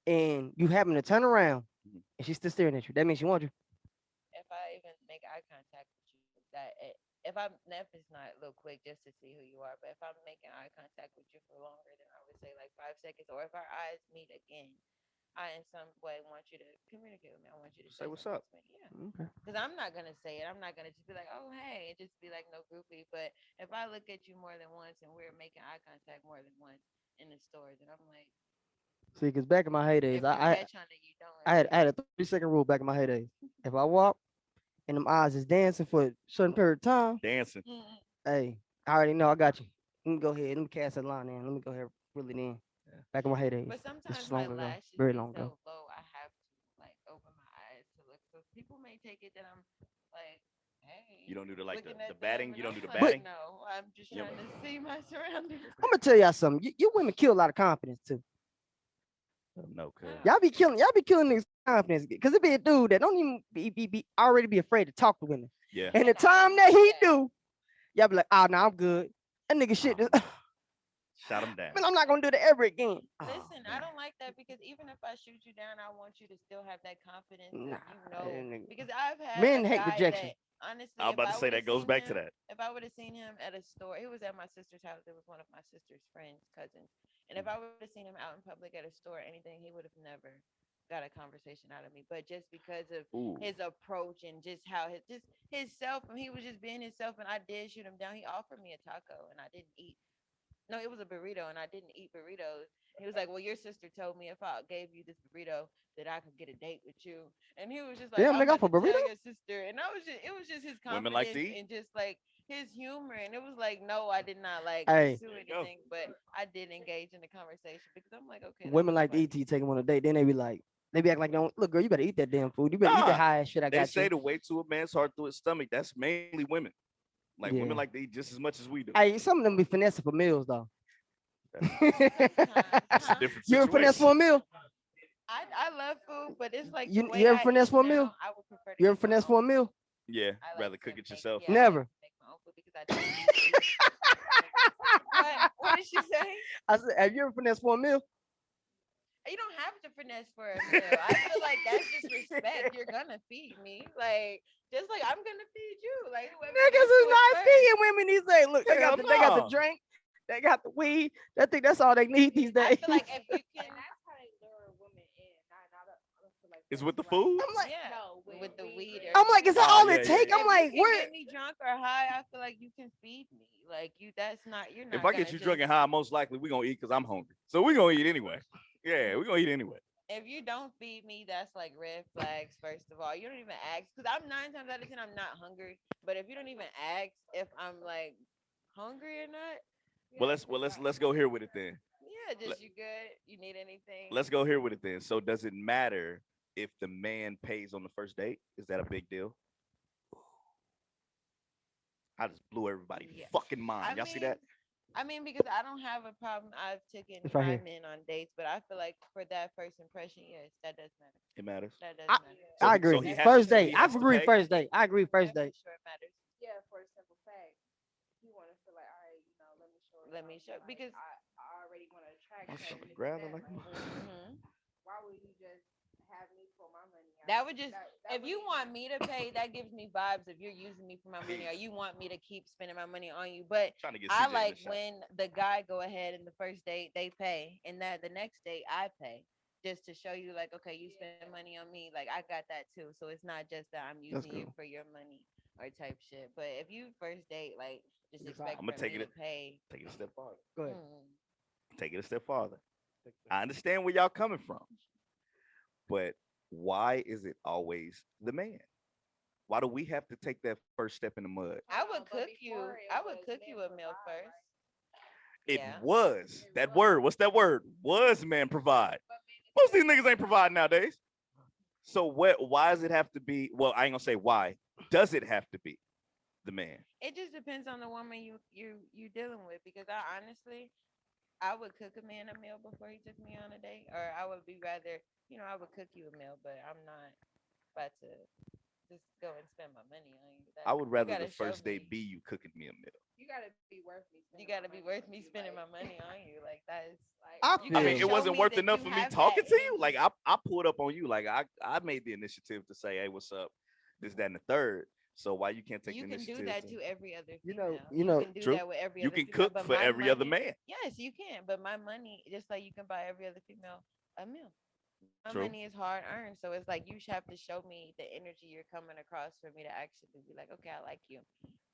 and you happen to turn around, and she's still staring at you, that means she wants you. If I even make eye contact with you, if it's not a little quick just to see who you are, but if I'm making eye contact with you for longer than I would say like 5 seconds, or if our eyes meet again, I in some way want you to communicate with me. I want you to Say what's something up. to me. Yeah. Okay. Because I'm not gonna say it. I'm not gonna just be like, oh hey, and just be like no groupie. But if I look at you more than once and we're making eye contact more than once in the store, then I'm like, See, because back in my heydays, if you I catch on it, you don't. I had a 30-second rule back in my heydays. If I walk and them eyes is dancing for a certain period of time, Dancing. hey, I already know I got you. Let me go ahead. Let me cast that line in. Let me go ahead, reel it in. Back in my heydays. But sometimes This is my long ago, lashes very be long so ago. low, I have to like open my eyes to look. So people may take it that I'm like, hey. You don't do like looking the at them, batting. and You don't I'm do the like, batting. No, I'm just Yep. trying to see my surroundings. I'm gonna tell y'all something. You women kill a lot of confidence too. No, cuz. Y'all be killing niggas confidence because it be a dude that don't even be already be afraid to talk to women. Yeah. And the And I time don't that like he that. do, y'all be like, oh no, I'm good. That nigga shit. Oh, Just, Shot him down. Man, I'm not gonna do that ever again. Oh, Listen, I man. don't like that because even if I shoot you down, I want you to still have that confidence Nah, that you know. nigga. Because I've had Men a hate guy rejection. that honestly, I was if about I to say would have that goes seen back to him, that. if I would have seen him at a store, he was at my sister's house. It was one of my sister's friends, cousins. And if I would have seen him out in public at a store or anything, he would have never got a conversation out of me. But just because of Ooh. his approach and just how his self, and he was just being himself, and I did shoot him down. He offered me a taco, and I didn't eat. No, it was a burrito, and I didn't eat burritos. He was like, "Well, your sister told me if I gave you this burrito that I could get a date with you." And he was just like, Damn, "I'm nigga, about off a to tell burrito? your sister." And it was just his Women confidence like to eat. and just like his humor. And it was like, no, I did not like Hey. pursue anything, but I did engage in the conversation because I'm like, okay. Women like to eat till you take them on a date. Then they be like, they be acting like, don't look, girl, you better eat that damn food. You better eat Nah, that high ass shit I They got say you. the way to a man's heart through his stomach. That's mainly women. Like Yeah. women like to eat just as much as we do. Hey, some of them be finessing for meals though. That's a different You ever finesse situation. for a meal? I love food, but it's like You- the way you ever I finesse eat for a meal? now, I would prefer to You ever eat my finesse own for a food. meal? Yeah, I like rather to cook it make- yourself. yeah, I like Never. to make my own food because I what did she say? I said, have you ever finesse for a meal? You don't have to finesse for a meal. I feel like that's just respect. You're gonna feed me, like just like I'm gonna feed you. Like whoever Niggas gets is to it not first. feeding women these days. Look, they Hell got the no. drink, they got the weed. I think that's all they need these I days. feel like if you can, And that's how they lure women in. I feel like Is that's with the like- food? I'm like, yeah, No, with the weed. Or I'm like, is that Oh, all yeah, it yeah, take? yeah. I'm if like, you can where? get me drunk or high, I feel like you can feed me. Like you, that's not. You're not. If I get gonna you drunk just- and high, most likely we're gonna eat because I'm hungry. So we're gonna eat anyway. Yeah, we're gonna eat anyway. If you don't feed me, that's like red flags. First of all, you don't even ask because I'm 9 times out of 10 I'm not hungry. But if you don't even ask if I'm like hungry or not, Let's go here with it then. yeah, just you good. You need anything? Let's go here with it then. So does it matter if the man pays on the first date? Is that a big deal? I just blew everybody's Yeah. fucking mind. Y'all see that? I mean, because I don't have a problem. I've taken It's right high here. men on dates, but I feel like for that first impression, yes, that does matter. It matters. That does I- matter. So I he- agree. so he has First to- so date. he I has to agree. pay? First date. I agree. First Yeah, date. for sure it matters. Yeah, for a simple fact. You want to feel like, all right, Let me show because I already want to attract My her. stomach this and growling that, like mhm. why would you just have me pull my money out? That would just That if you wouldn't want even- me to pay, that gives me vibes if you're using me for my money or you want me to keep spending my money on you. But Trying to get I CJ in like the shot. when the guy go ahead and the first date they pay, and that the next date I pay, just to show you like, okay, you spend money on me, like I got that too. So it's not just that I'm using you cool. for your money or type shit. But if you first date, like just Yes, expect I'ma for take me it to pay. Take it a step farther. Go ahead. Take it a step farther. I understand where y'all coming from, but why is it always the man? Why do we have to take that first step in the mud? I would But cook you. before it I would was cook men you a meal provide, first. It Yeah. was that word. What's that word? Was man provide. Most of these niggas ain't providing nowadays. So what? Why does it have to be? Well, I ain't gonna say why. Does it have to be the man? It just depends on the woman you dealing with because I honestly I would cook a man a meal before he took me on a date, or I would be rather I would cook you a meal, but I'm not about to just go and spend my money on you. I would rather gotta the first show date me. be you cooking me a meal. You gotta be worth me. You gotta be worth me spending my money on you. Like that is like I you feel- I gotta mean, it show wasn't me worth that enough you for me have talking that to you. in Like you. I pulled up on you. Like I made the initiative to say, hey, what's up? This, that, and the third. So why you can't take You the can initiative? do that to- to every other You female. know- can do True. that with every You other can female, cook but for my every other money- man. Yes, you can. But my money, just like you can buy every other female a meal. My True. money is hard earned. So it's like you should have to show me the energy you're coming across for me to actually be like, okay, I like you.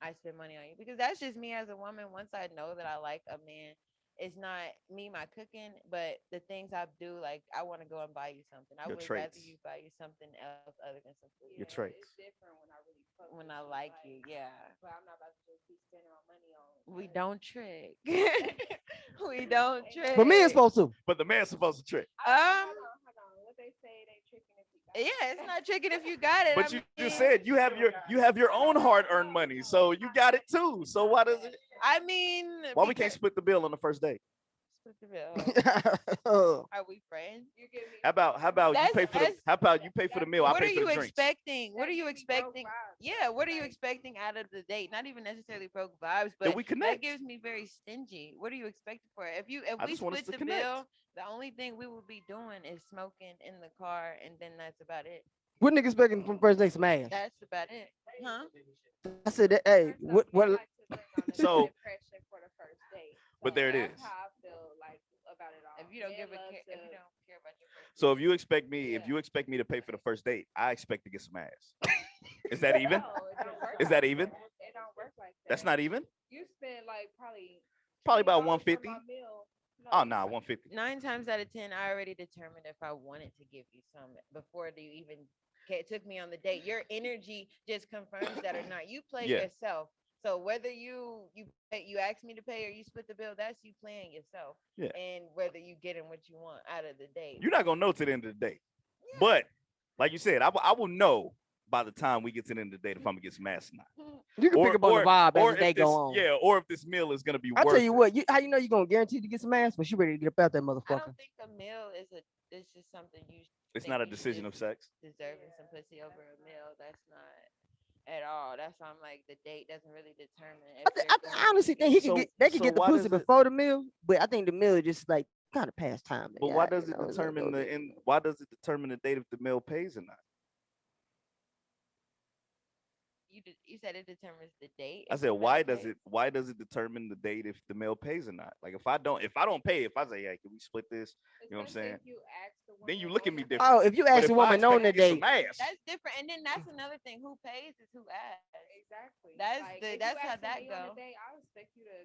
I spend money on you. Because that's just me as a woman. Once I know that I like a man, it's not me, my cooking, but the things I do, like I want to go and buy you something. I Your would traits. rather you buy you something else other than some food. Your traits. It's different when I really fuck When with I you, like you, yeah. But I'm not about to just be spending my money on. We don't trick. We don't trick. But men supposed to. But the man's supposed to trick. Hold on. What they say, they tricking if you got it. Yeah, it's not tricking if you got it. But I you mean, just said you have your own hard earned money, so you got it too. So why does it? I mean, Why we can't because- split the bill on the first date? Split the bill. Oh, Are we friends? You give me How about you That's- pay for the that's- how about you pay for the meal? I What are pay for you the drinks. expecting? What are you That gives me broke expecting? vibes. Yeah, what are you Like- expecting out of the date? Not even necessarily broke vibes, That but we that connect. gives me very stingy. What are you expecting for it? If I we just want us split to the connect. bill, the only thing we would be doing is smoking in the car, and then that's about it. What nigga expecting from first date some ass? That's about it, huh? I said, that, hey, First what, off, men what? like to lean on a So- good impression for the first date. But there it That's is. how I feel like about it all. If you don't Men give a love care, if to- you don't care about your first So date. if you expect me, if Yeah. you expect me to pay for the first date, I expect to get some ass. Is that even? No, it don't work Is that like even? It don't work like that. That's not even. You spend like probably About $20 for 150. my meal. No, Oh you nah, right. 150. 9 times out of 10, I already determined if I wanted to give you some before you even took me on the date. Your energy just confirms that or not. You play Yeah. yourself. So whether you ask me to pay or you split the bill, that's you playing yourself. Yeah. And whether you getting what you want out of the date. You're not gonna know to the end of the day. Yeah. But like you said, I will know by the time we get to the end of the date if I'm gonna get some ass or not. You can pick up on the vibe as the day if this, go on. yeah, or if this meal is gonna be I worth tell you it. what, how you know you gonna guarantee to get some ass, but you ready to get up out that I motherfucker. don't think a meal is just something you It's think not a you decision of just sex. deserving some pussy over a meal. That's not at all. That's why I'm like the date doesn't really determine if I honestly think they could So get the why pussy does it- before the meal, but I think the meal is just like kind of past time. But why does it determine the end? Why does it determine the date if the meal pays or not? you said it determines the date. I if said, the why meal does pays? it? Why does it determine the date if the meal pays or not? Like if I don't pay, if I say, hey, can we split this? You know what I'm Especially saying? if you ask the Then you woman look at on me the different. Oh, if you But ask if a I woman expect on to the get some date, ass, That's different. And then that's another thing. Who pays is who asks. Exactly. That's Like, the- if that's you how asking that me on go. a date, I expect you to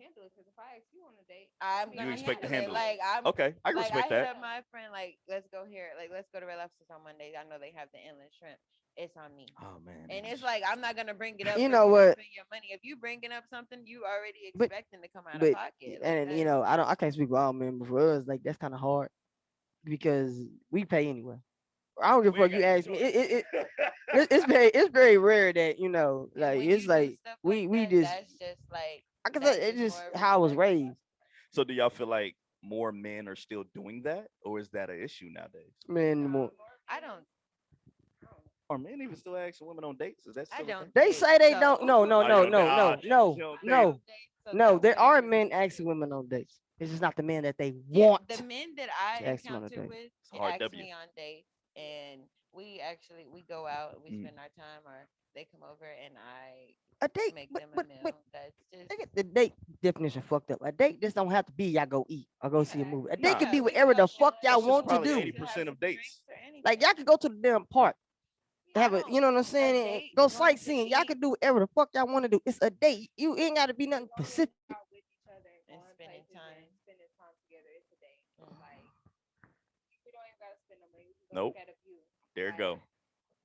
handle it. Because if I ask you on a date, I'm You gonna expect to handle handle it. it. Like I'm okay, I can like respect I hit that. up my friend, like, let's go here. Like, let's go to Red Lobster's on Monday. I know they have the endless shrimp. It's on me. Oh man. And it's like I'm not gonna bring it up. You if know don't what? Spend your money. If you bringing up something, you already But- expecting to come out but of pocket. Like, and you know, I can't speak for all men, but for us, like that's kind of hard because we pay anyway. I don't give a We ain't fuck. You got no ask me, choice. it's very rare that you know, and like when it's you do like stuff we like that, just. that's just like I can that's say it's just more of a how I was sacrifice. raised. So do y'all feel like more men are still doing that, or is that an issue nowadays? Man, more. I don't. Are men even still asking women on dates? Is that I still a don't. thing? They date, say they so- don't. No, no, Oh, no, you no, don't- no, ah, you no, don't no, date. So no. that There would are be- men asking women on dates. It's just not the men that they Yeah, want. the men that I to ask them on a encounter date. with It's a hard ask W. me on dates, and we go out, we Mm. spend our time, or they come over, and I A date, make but, them a but, meal. but That's just they get the date definition fucked up. A date just don't have to be y'all go eat or go see a movie. A date Nah. could be we whatever go the fuck out, y'all That's just want to probably do. 80% of dates. Like y'all could go to the damn park. To have I a, you know what I'm saying? and date Go going to sightseeing. Y'all eat- could do whatever the fuck y'all want to do. It's a date. You ain't gotta be nothing specific. out with each other And going spending places time. and spending time together. It's a date. Mhm. Like we don't even gotta spend no money. We can go Nope. look at a view. There you Like, go.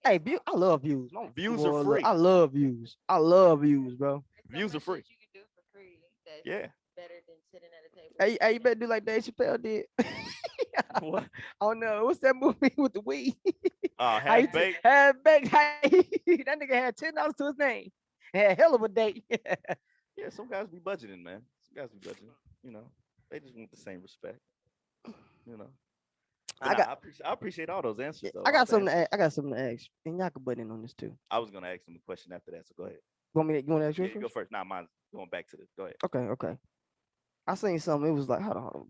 Hey, I love views. My Views are boy, free. I love views. I love views, bro. There's Views are much free. that you can do for free. That's Yeah. better than sitting at a table. Hey, you eating. better do like Dave Chappelle did. What? Oh no, what's that movie with the weed? How Half he baked. Half baked. That nigga had $10 to his name. Had a hell of a date. Yeah, some guys be budgeting, man. Some guys be budgeting. You know, they just want the same respect. You know. But I nah, got- I appreciate all those answers. Though. I All got the something to answers. ask. I got something to ask. And y'all can butt in on this too. I was gonna ask them a question after that, so go ahead. You want to ask Yeah, you you go first? first. Nah, mine's going back to the. Go ahead. Okay. I seen something. It was like, hold on.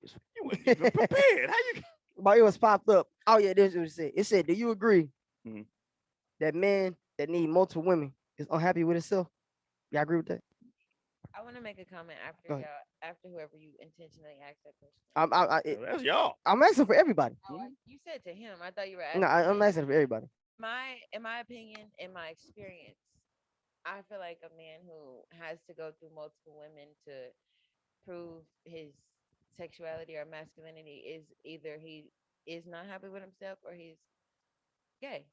You weren't even prepared. How you? But it was popped up. Oh yeah, this is what it said. It said, do you agree Mhm. that men that need multiple women is unhappy with himself? Y'all agree with that? I want to make a comment Go ahead. after whoever you intentionally asked that question. That's y'all. I'm asking for everybody. You said to him. I thought you were asking. No, I'm me. asking for everybody. In my opinion, in my experience, I feel like a man who has to go through multiple women to prove his sexuality or masculinity is either he is not happy with himself or he's gay.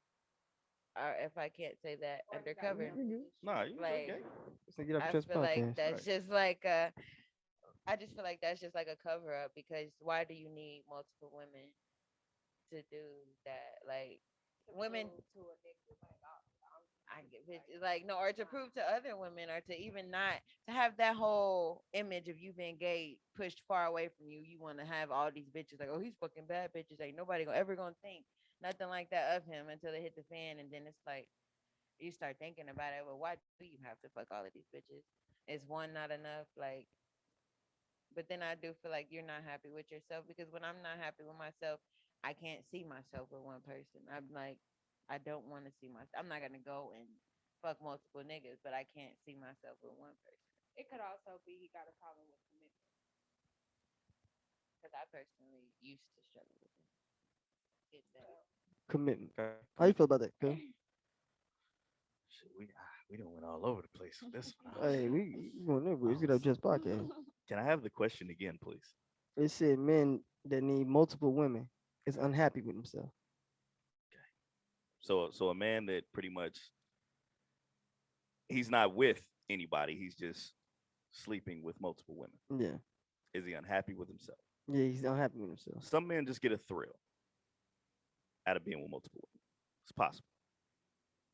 Or if I can't say that undercover, Nah, you like okay. I feel like that's just like I just feel like that's just like a cover up because why do you need multiple women to do that? Like women, I get bitches like no, or to prove to other women, or to even not to have that whole image of you being gay pushed far away from you. You want to have all these bitches like, oh, he's fucking bad bitches. Ain't nobody ever gonna think nothing like that of him until they hit the fan, and then it's like you start thinking about it. Well, why do you have to fuck all of these bitches? Is one not enough? Like, but then I do feel like you're not happy with yourself because when I'm not happy with myself, I can't see myself with one person. I'm like, I don't want to see myself. I'm not gonna go and fuck multiple niggas, but I can't see myself with one person It could also be he got a problem with commitment. because I personally used to struggle with it. It's that. Commitment. Okay. How you feel about that? Cuz? Shit, we done went all over the place with this one. Huh? Hey, we going everywhere. Let's get up just podcast. Can I have the question again, please? It said men that need multiple women is unhappy with himself. So a man that pretty much he's not with anybody. He's just sleeping with multiple women. Yeah. Is he unhappy with himself? Yeah, he's unhappy with himself. Some men just get a thrill out of being with multiple women. It's possible.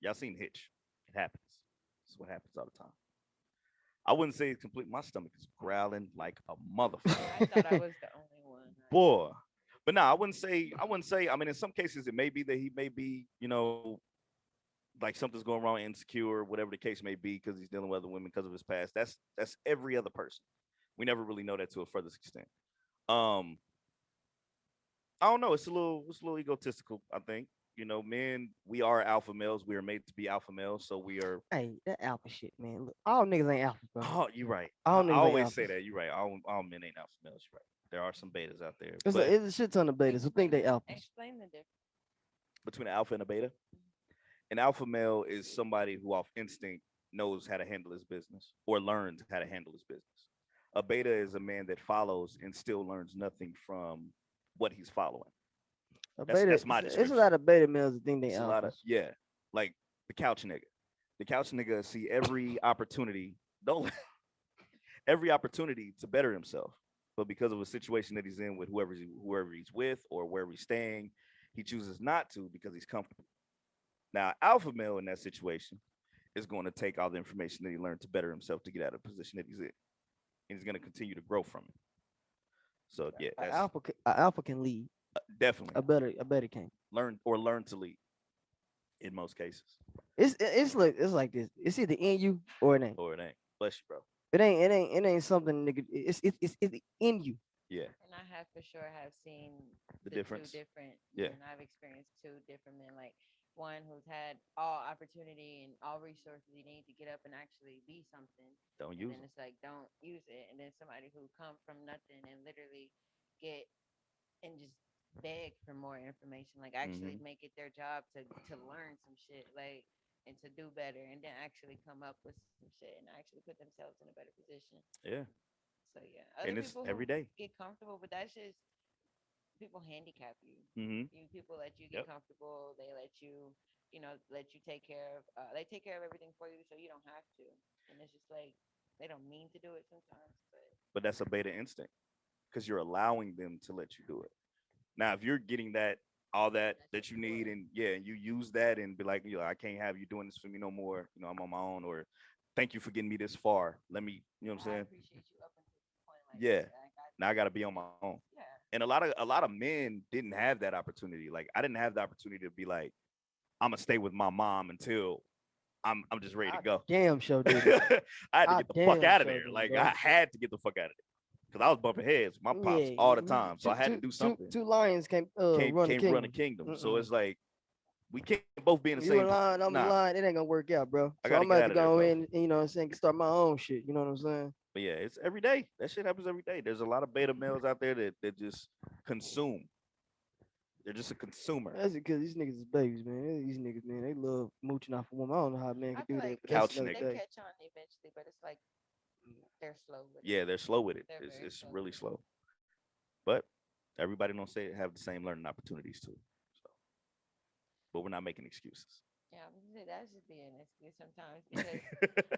Y'all seen Hitch? It happens. It's what happens all the time. I wouldn't say it's complete. My stomach is growling like a motherfucker. I thought I was the only one. Boy. But no, I wouldn't say. I mean, in some cases, it may be that he may be, like something's going wrong, insecure, whatever the case may be, because he's dealing with other women because of his past. That's every other person. We never really know that to a further extent. I don't know. It's a little egotistical. I think men. We are alpha males. We are made to be alpha males, so we are. Hey, that alpha shit, man. Look, all niggas ain't alpha, bro. Oh, you're right. All I niggas ain't always say alphas. that. You're right. All men ain't alpha males. You're right. There are some betas out there, It's but a shit ton of betas who think they alphas. Explain the difference. between an alpha and a beta, an alpha male is somebody who, off instinct, knows how to handle his business or learns how to handle his business. A beta is a man that follows and still learns nothing from what he's following. A That's- beta, that's my it's a description. lot of beta males that think they It's a lot of alphas. like the couch nigga. The couch nigga see every opportunity, don't every opportunity to better himself, but because of a situation that he's in with whoever he's with or wherever he's staying, he chooses not to because he's comfortable. Now, alpha male in that situation is going to take all the information that he learned to better himself to get out of the position that he's in, and he's going to continue to grow from it. So yeah, A that's alpha can lead. definitely A better can't. learn to lead in most cases, It's like this. It's either in you or it ain't. or it ain't. Bless you, bro. It ain't something nigga. It's in you. Yeah, And I have for sure have seen the two difference. different Yeah. men. I've experienced two different men. Like one who's had all opportunity and all resources he needs to get up and actually be something. Don't And use then them. it's like don't use it. And then somebody who come from nothing and literally get and just beg for more information. Like actually make it their job to learn some shit. Like and to do better and then actually come up with some shit and actually put themselves in a better position. Yeah, So yeah, other and it's people every who day. get comfortable, but that's just people handicap you. Mm-hmm. You people let you Yep. get comfortable. They let you, let you take care of. They take care of everything for you, so you don't have to. And it's just like they don't mean to do it sometimes, but But that's a beta instinct because you're allowing them to let you do it. Now, if you're getting all that you need, and and you use that and be like, I can't have you doing this for me no more. I'm on my own, or thank you for getting me this far. Let me, you know what I'm I saying? appreciate you up until this point. Like Yeah. like, Now I got to be on my own. yeah. And a lot of men didn't have that opportunity. Like I didn't have the opportunity to be like, I'm gonna stay with my mom until I'm just ready to go. Damn sure did. I had to I get the fuck damn out of sure there. did, Like bro. I had to get the fuck out of there because I was bumping heads with my pops Yeah, all the time. So I had to two- do something. Two lions can't Can't run the can't kingdom. run a kingdom. So Mm-mm. it's like we can't both be in the You a same. lion, I'm a Nah, lion. It ain't gonna work out, bro. I So gotta I'm get gonna have out to of there, go bro. in, and, you know what I'm saying, start my own shit. You know what I'm saying? But yeah, it's every day. That shit happens every day. There's a lot of beta males out there that just consume. They're just a consumer. That's because these niggas is babies, man. These niggas, man, they love mooching off a woman. I don't know how a man I can feel do that, like but that's Couch another nigga. they day. catch on eventually, but it's like they're slow with it. Yeah, they're slow with it. They're It's very it's slow really with it. slow. But everybody don't say have the same learning opportunities too. So, but we're not making excuses. Yeah, that should be an excuse sometimes because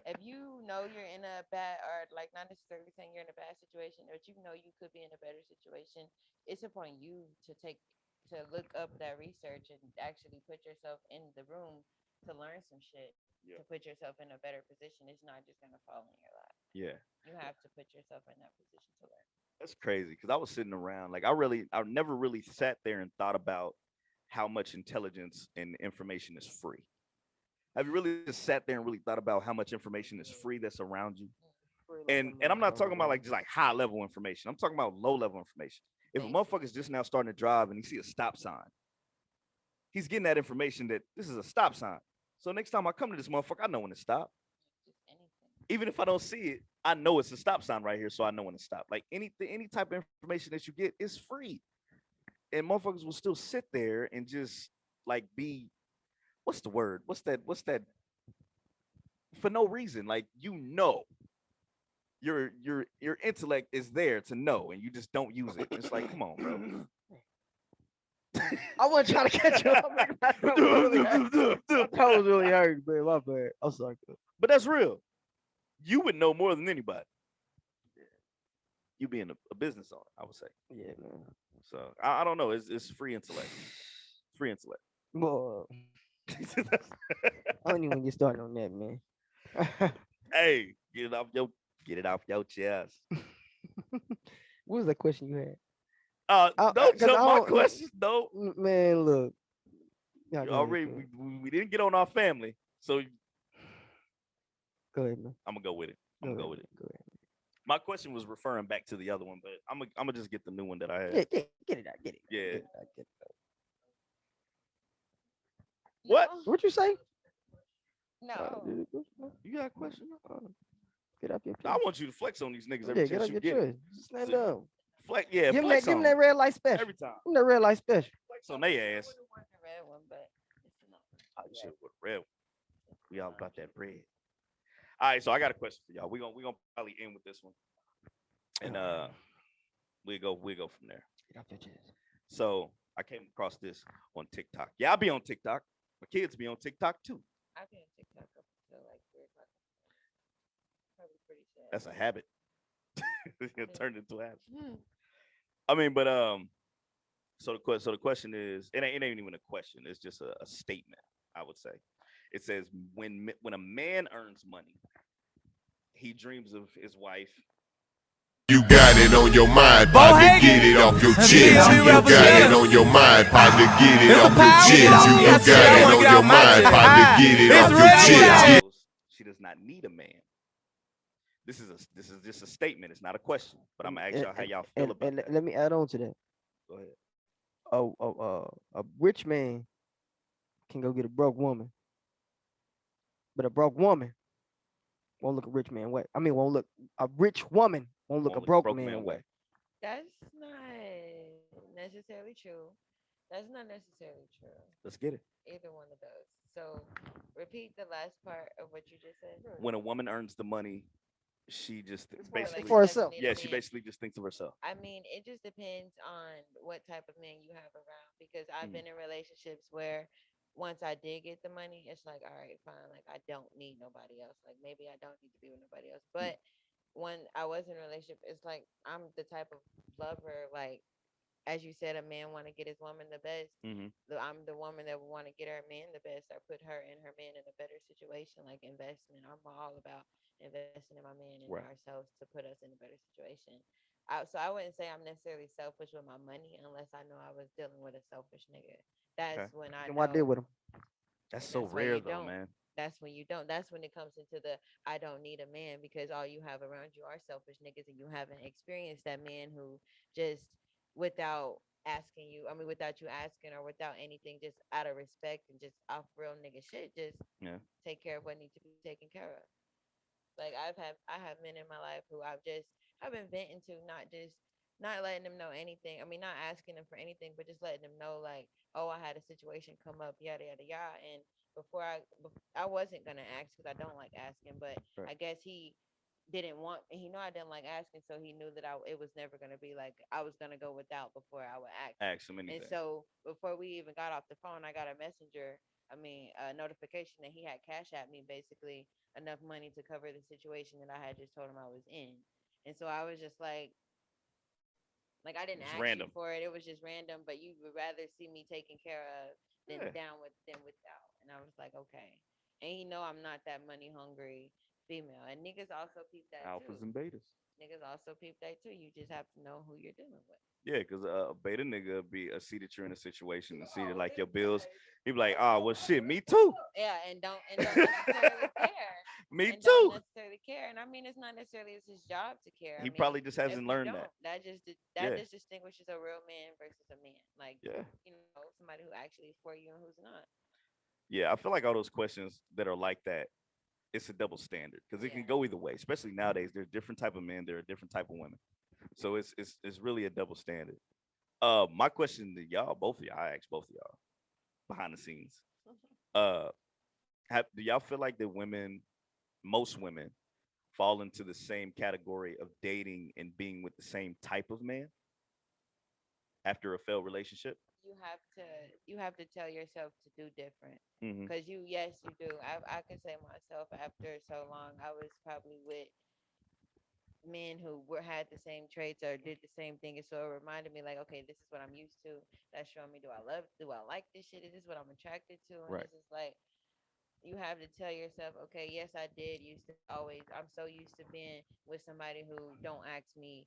if you know you're in a bad or like not necessarily saying you're in a bad situation, but you know you could be in a better situation, it's upon you to look up that research and actually put yourself in the room to learn some shit Yeah. to put yourself in a better position. It's not just gonna fall in your lap. Yeah. You have to put yourself in that position to learn. That's crazy because I was sitting around like I never really sat there and thought about how much intelligence and information is free. Have you really just sat there and really thought about how much information is free that's around you? And I'm not talking about like just like high level information. I'm talking about low level information. If a motherfucker's just now starting to drive and he see a stop sign, he's getting that information that this is a stop sign. So next time I come to this motherfucker, I know when to stop. Just anything. Even if I don't see it, I know it's a stop sign right here, so I know when to stop. Like anything, any type of information that you get is free, and motherfuckers will still sit there and just like be, what's the word? What's that? For no reason, like your intellect is there to know, and you just don't use it. It's like, come on, bro. I wasn't trying to catch you up. My throat was really hurt, man. My bad. I'm sorry. But that's real. You would know more than anybody. You being a business owner, I would say. Yeah, man. So I don't know. It's free intellect. Free intellect. Well, I don't even get started on that, man. Hey, get it off your chest. What was that question you had? Don't 'cause I jump my don't- questions. No, Man, look. you Y'all go already ahead, we didn't get on our family, so go ahead, man. I'm gonna go with it. I'm gonna go with it. Go ahead. My question was referring back to the other one, but I'm gonna just get the new one that I had. Get it out. Get it. Yeah. Get it out, get it out. What? No. What you say? No. You got a question? Get up your chest. I want you to flex on these niggas Yeah, every get chance up you your get it. chest. Stand So- up. Flex, yeah, Give him flex that. Give on him that 'em. red light special. Every time. Give him that red light special. Flex on their ass. I would've worn the red one, but it's enough. Oh, you should with red. We all about that bread. All right, so I got a question for y'all. We gonna probably end with this one, and we go from there. Get off your chest. So I came across this on TikTok. Yeah, I be on TikTok. My kids be on TikTok too. I've been on TikTok up until like 3 o'clock. Probably pretty sad. That's a habit. It turned into a habit. Hmm. I mean, but so the question is, it ain't even a question. It's just a statement. I would say, it says when a man earns money, he dreams of his wife. You got it on your mind, partner, get it off your chest. You got it on your mind, partner, get it off your chest. You got it on your mind, partner, get it off your chest. She does not need a man. This is just a statement. It's not a question. But I'm gonna ask y'all how y'all feel about And that. let me add on to that. Go ahead. A rich man can go get a broke woman, but a broke woman won't look a rich man way. I mean, won't look a rich woman won't look a broke man way. That's not necessarily true. That's not necessarily true. Let's get it. Either one of those. So repeat the last part of what you just said. When a woman earns the money, she just basically for herself. doesn't need yeah, a she man. basically just thinks of herself. I mean, it just depends on what type of man you have around. Because I've been in relationships where once I did get the money, it's like, all right, fine. Like I don't need nobody else. Like maybe I don't need to be with nobody else. But when I was in a relationship, it's like I'm the type of lover, like as you said, a man want to get his woman the best. Mhm. I'm the woman that would want to get her man the best or put her and her man in a better situation, like investment. I'm all about investing in my man and Right. ourselves to put us in a better situation. So I wouldn't say I'm necessarily selfish with my money unless I know I was dealing with a selfish nigga. That's Okay. when I And what I did know. with him. That's And so that's why rare you though, don't. man. That's when you don't. That's when it comes into the I don't need a man because all you have around you are selfish niggas and you haven't experienced that man who just without asking you, I mean without you asking or without anything, just out of respect and just off real nigga shit, just Yeah. take care of what needs to be taken care of. Like I have men in my life who I've been venting to, not letting them know anything. I mean, not asking them for anything, but just letting them know like, oh, I had a situation come up, yada yada yada. And I wasn't gonna ask because I don't like asking, but Right. I guess he didn't want. He know I didn't like asking, so he knew that it was never gonna be like I was gonna go without before I would ask. Ask him anything. And so before we even got off the phone, I got a notification that he had cash at me, basically enough money to cover the situation that I had just told him I was in. And so I was just like I didn't It's ask random. you for it. It was just random, but you would rather see me taken care of than Yeah. down with than without. And I was like, okay. and he know I'm not that money hungry female. And niggas also peep that Alphas too. and betas. Niggas also peep that too. You just have to know who you're dealing with. Yeah, because a beta nigga be a see that you're in a situation and see that Oh, like big your bills. time. He be like, oh well, shit, me too, Yeah, and don't necessarily care. me And don't too. necessarily care. And I mean, it's not necessarily it's his job to care. I He mean, probably just if hasn't you learned that. don't, that Yeah, just distinguishes a real man versus a man. Like, yeah, you know, somebody who actually is for you and who's not. yeah. I feel like all those questions that are like that, it's a double standard because it can Yeah. go either way. Especially nowadays, there's different type of men, there are different type of women. So it's really a double standard. My question to y'all, both of y'all, I asked both of y'all behind the scenes. Uh, do y'all feel like that women, most women, fall into the same category of dating and being with the same type of man after a failed relationship? you have to you have to tell yourself to do different Mm-hmm. because you yes you do. I can say myself after so long I was probably with men who had the same traits or did the same thing, and so it reminded me like, okay, this is what I'm used to. That's showing me, do I like this shit? Is this what I'm attracted to? And Right. it's just like you have to tell yourself, okay, yes, I did used to always. I'm so used to being with somebody who don't ask me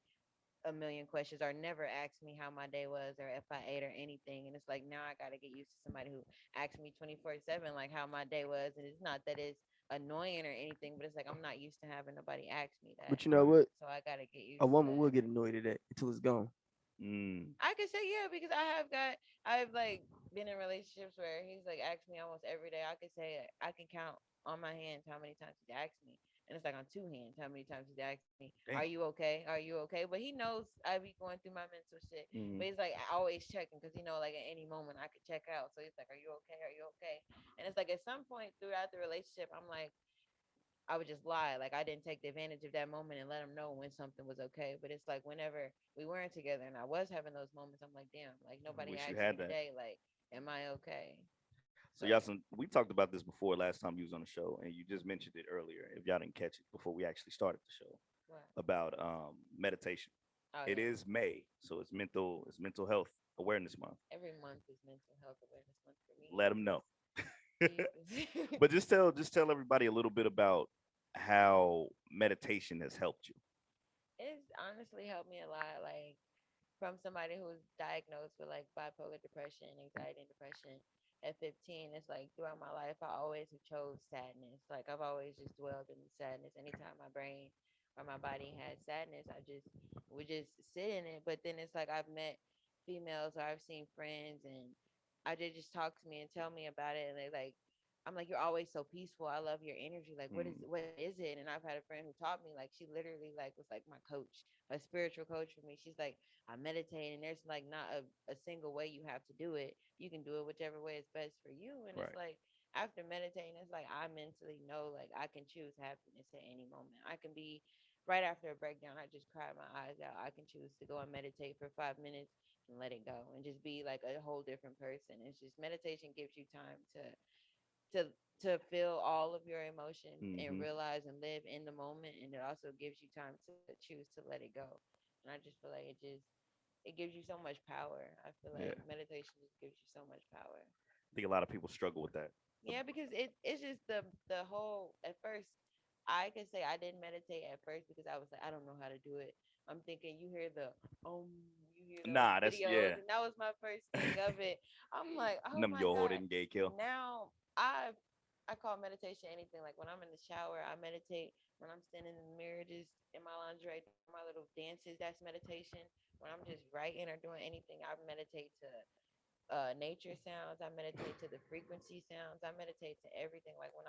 a million questions or never asked me how my day was or if I ate or anything. And it's like now I gotta get used to somebody who asks me 24/7 like how my day was. And it's not that it's annoying or anything, but it's like I'm not used to having nobody ask me that. But you know Right. what? So I gotta get A used to woman that. will get annoyed at that until it's gone. Mm. I could say yeah because I've like been in relationships where he's like asked me almost every day. I could say I can count on my hands how many times he's asked me, and it's like on two hands how many times he's asked me, Damn. "Are you okay? Are you okay?" But he knows I be going through my mental shit. Mm. But he's like always checking because he know like at any moment I could check out. So he's like, "Are you okay? Are you okay?" And it's like at some point throughout the relationship, I'm like I would just lie. Like I didn't take the advantage of that moment and let him know when something was okay. But it's like whenever we weren't together and I was having those moments, I'm like, damn, like nobody Wish you asked me had that. today, like, am I okay? So, So Yasin, we talked about this before last time you was on the show, and you just mentioned it earlier. If y'all didn't catch it before we actually started the show, what? about meditation. Oh It yeah. is May, so it's mental health awareness month. Every month is mental health awareness month for me. Let them know. Jesus. But just tell everybody a little bit about how meditation has helped you. It's honestly helped me a lot. Like from somebody who's diagnosed with like bipolar depression, anxiety, and depression at 15, it's like throughout my life, I always have chose sadness. Like I've always just dwelled in sadness. Anytime my brain or my body had sadness, I just would just sit in it. But then it's like I've met females or I've seen friends and I did just talk to me and tell me about it. And they like, I'm like, you're always so peaceful. I love your energy. Like, Mm, what is it? And I've had a friend who taught me, like, she literally like was like my coach, a spiritual coach for me. She's like, I meditate, and there's like not a single way you have to do it. You can do it whichever way is best for you. And it's right. like after meditating, it's like I mentally know like I can choose happiness at any moment. I can be right after a breakdown, I just cry my eyes out. I can choose to go and meditate for 5 minutes and let it go and just be like a whole different person. It's just meditation gives you time to to feel all of your emotions and Hmm. realize and live in the moment, and it also gives you time to choose to let it go. And I just feel like it gives you so much power. I feel Yeah, like meditation just gives you so much power. I think a lot of people struggle with that. The- Yeah, because it's just the whole at first I can say I didn't meditate at first because I was like I don't know how to do it. I'm thinking you hear the um you hear those Nah, that's videos yeah. and that was my first thing of it. I'm like, oh Them my yo God. holding gay kill. Now I call meditation anything. Like when I'm in the shower, I meditate. When I'm standing in the mirror just in my lingerie doing my little dances, that's meditation. When I'm just writing or doing anything, I meditate to nature sounds. I meditate to the frequency sounds. I meditate to everything. Like when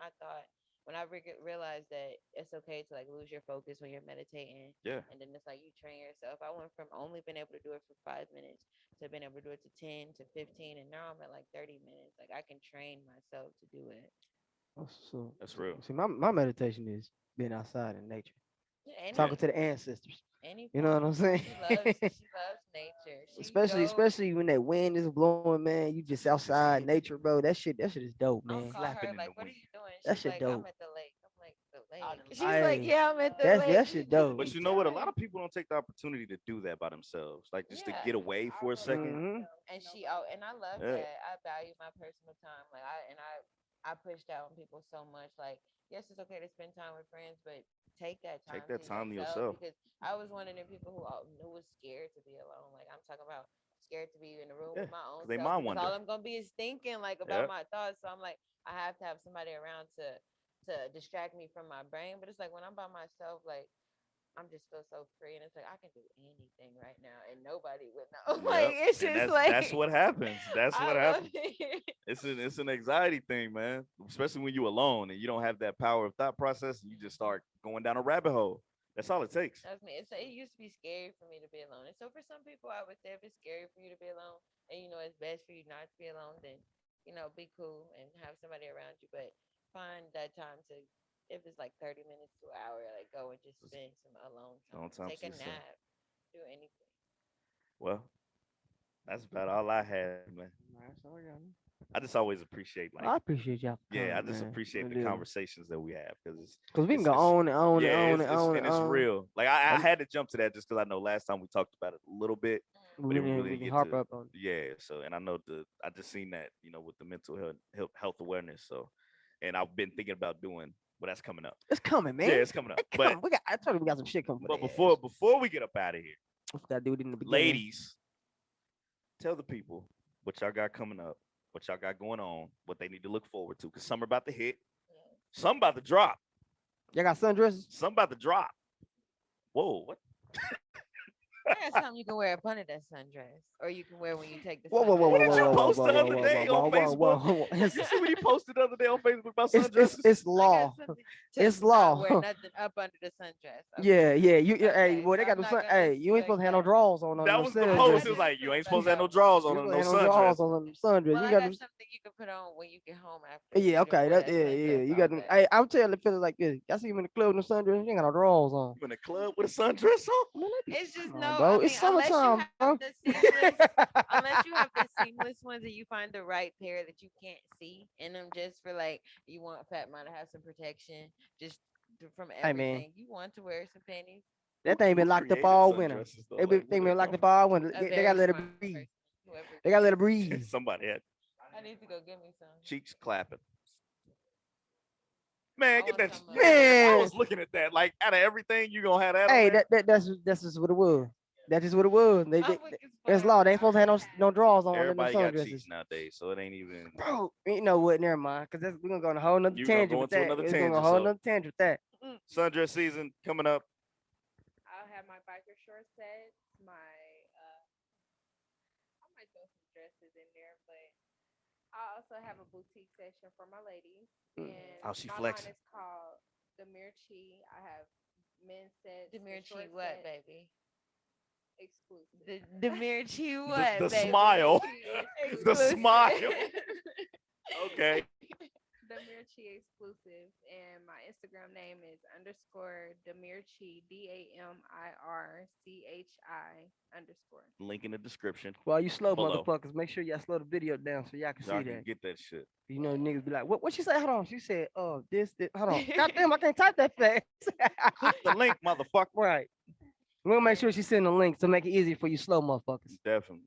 I realized that it's okay to like lose your focus when you're meditating, Yeah. and then it's like you train yourself. I went from only being able to do it for 5 minutes to being able to do it to 10 to 15, and now I'm at like 30 minutes. Like I can train myself to do it. So, That's real. see, my meditation is being outside in nature, Yeah, Yeah. talking to the ancestors. any You know what form. I'm saying? She loves nature. She especially go. especially when that wind is blowing, man. You just outside nature, bro. That shit is dope, I'll man. call Flapping her in the like, "What are wind. you doing?" That She's shit like, "I'm dope. at the lake." I'm like, "The lake." She's like, Hey, "Yeah, I'm at the that lake." shit dope. But We you know what? A lot chilling. of people don't take the opportunity to do that by themselves. Like just to Yeah. get away for a second. Hmm. And I love Yeah. that. I value my personal time. Like I I push that on people so much. Like, yes, it's okay to spend time with friends, but take that time Take that to time to yourself yourself. because I was one of the people who was scared to be alone. Like I'm talking about scared to be in the room Yeah, with my 'cause own they self mind because all wonder. I'm gonna be is thinking like about Yep. my thoughts. So I'm like, I have to have somebody around to distract me from my brain. But it's like when I'm by myself, like I'm just feel so free, and it's like I can do anything right now, and nobody would know. Like Yep. it's And just that's like what happens. That's I what love happens. it. It's an anxiety thing, man. Especially when you alone and you don't have that power of thought process, and you just start going down a rabbit hole. That's all it takes. That's me. It used to be scary for me to be alone, and so for some people, I would say if it's scary for you to be alone, and it's best for you not to be alone, then be cool and have somebody around you. But find that time to, if it's like 30 minutes to an hour, like go and just Just spend some alone on time. time Take to a yourself. nap. Do anything. Well, that's about all I had, man. Alright, so we got it. I just always appreciate like I appreciate y'all for yeah, I coming, just man. appreciate I the do. conversations that we have because Cause we can go it's on and on and yeah, on and on and it's on. real. Like I Um, had to jump to that just because I know last time we talked about it a little bit, but We we really didn't didn't get harp to up on. yeah. So and I know I just seen that with the mental health awareness. So and I've been thinking about doing well that's coming up. It's coming, man. Yeah, it's coming up. It But come. We got. I told you we got some shit coming for but the before we get up out of here, ass. Got to do it in the beginning. ladies, tell the people what y'all got coming up, what y'all got going on, what they need to look forward to. Cause some are about to hit, Yeah. some about to drop, Y'all got sundresses. some about to drop. Whoa, what? I got something you can wear up under that sundress, or you can wear when you take the Whoa, whoa, whoa, What whoa, did sundress you whoa, off. whoa, post whoa, the whoa, other whoa, day whoa, on whoa, whoa, Facebook? whoa. Did you see what he posted the other day on Facebook about It's sundresses? it's I got law. something to It's not law. wear nothing up under the sundress. Yeah, Okay. yeah. Hey, Okay. boy, So they got I'm the not sun. gonna Hey, you ain't expect supposed to have no that. drawers on That no was the I post. It sundresses. was do like you feel ain't that supposed to have no though. drawers You on ain't or supposed to no have no drawers sundress. on them sundress. Well, You I got got them. something you can put on when you get home after Yeah, you done okay. wore That that yeah. sundress You all got them. day. Hey, I'm telling the fellas like this. Y'all see him in the club in the sundress. You ain't got no drawers on. You in the club with a sundress on? Man, they be, It's just come on, no. I bro. It's mean, unless you summertime, have bro. the seamless, unless you have the seamless ones and you find the right pair that you can't see in them, just for like you want Fat Mom to have some protection, just from Hey, man. everything. You want to wear some panties. That thing Who been locked up created all winter. sundresses though? They Like been, where they they been come locked up all winter. A They gotta very let it smart breathe. person, whoever They gotta let it created from? breathe. Somebody had I need to go get me some. cheeks clapping. Man, I get want that. some. Man, I Man, was looking at that. Like out of everything, you gonna have that on hey, there? that's just what it was. That's just what it was. I'm weak as It's fuck. law. They ain't supposed to have no drawers on under them Everybody got sundresses. cheeks nowadays, so it ain't even. Bro, you know what? Never mind. Cause we're gonna go on a whole nother You gonna tangent go with into that. another We're gonna go a tangent. whole So nother tangent with that. sundress season coming up. I'll have my biker short sets, I might throw some dresses in there, but I also have a boutique section for my ladies. And Oh, she my line flexing. is called Demir Chi. I have men's sets, the Demir Chi short what, set, baby? exclusive. The Demir Chi The what, baby? smile. The Exclusive. smile. Okay. Demir Chi exclusive, and my Instagram name is underscore Demir Chi DAMIRCHI_. Link in the description. Well, you slow Below. motherfuckers, make sure y'all slow the video down so y'all can Y'all see can that. get that shit. You know, niggas be like, what she say? Hold on. She said, this. Hold on. Goddamn, I can't type that fast. Click the link, motherfucker. Right. We'll make sure she send the link to make it easy for you slow motherfuckers. Definitely.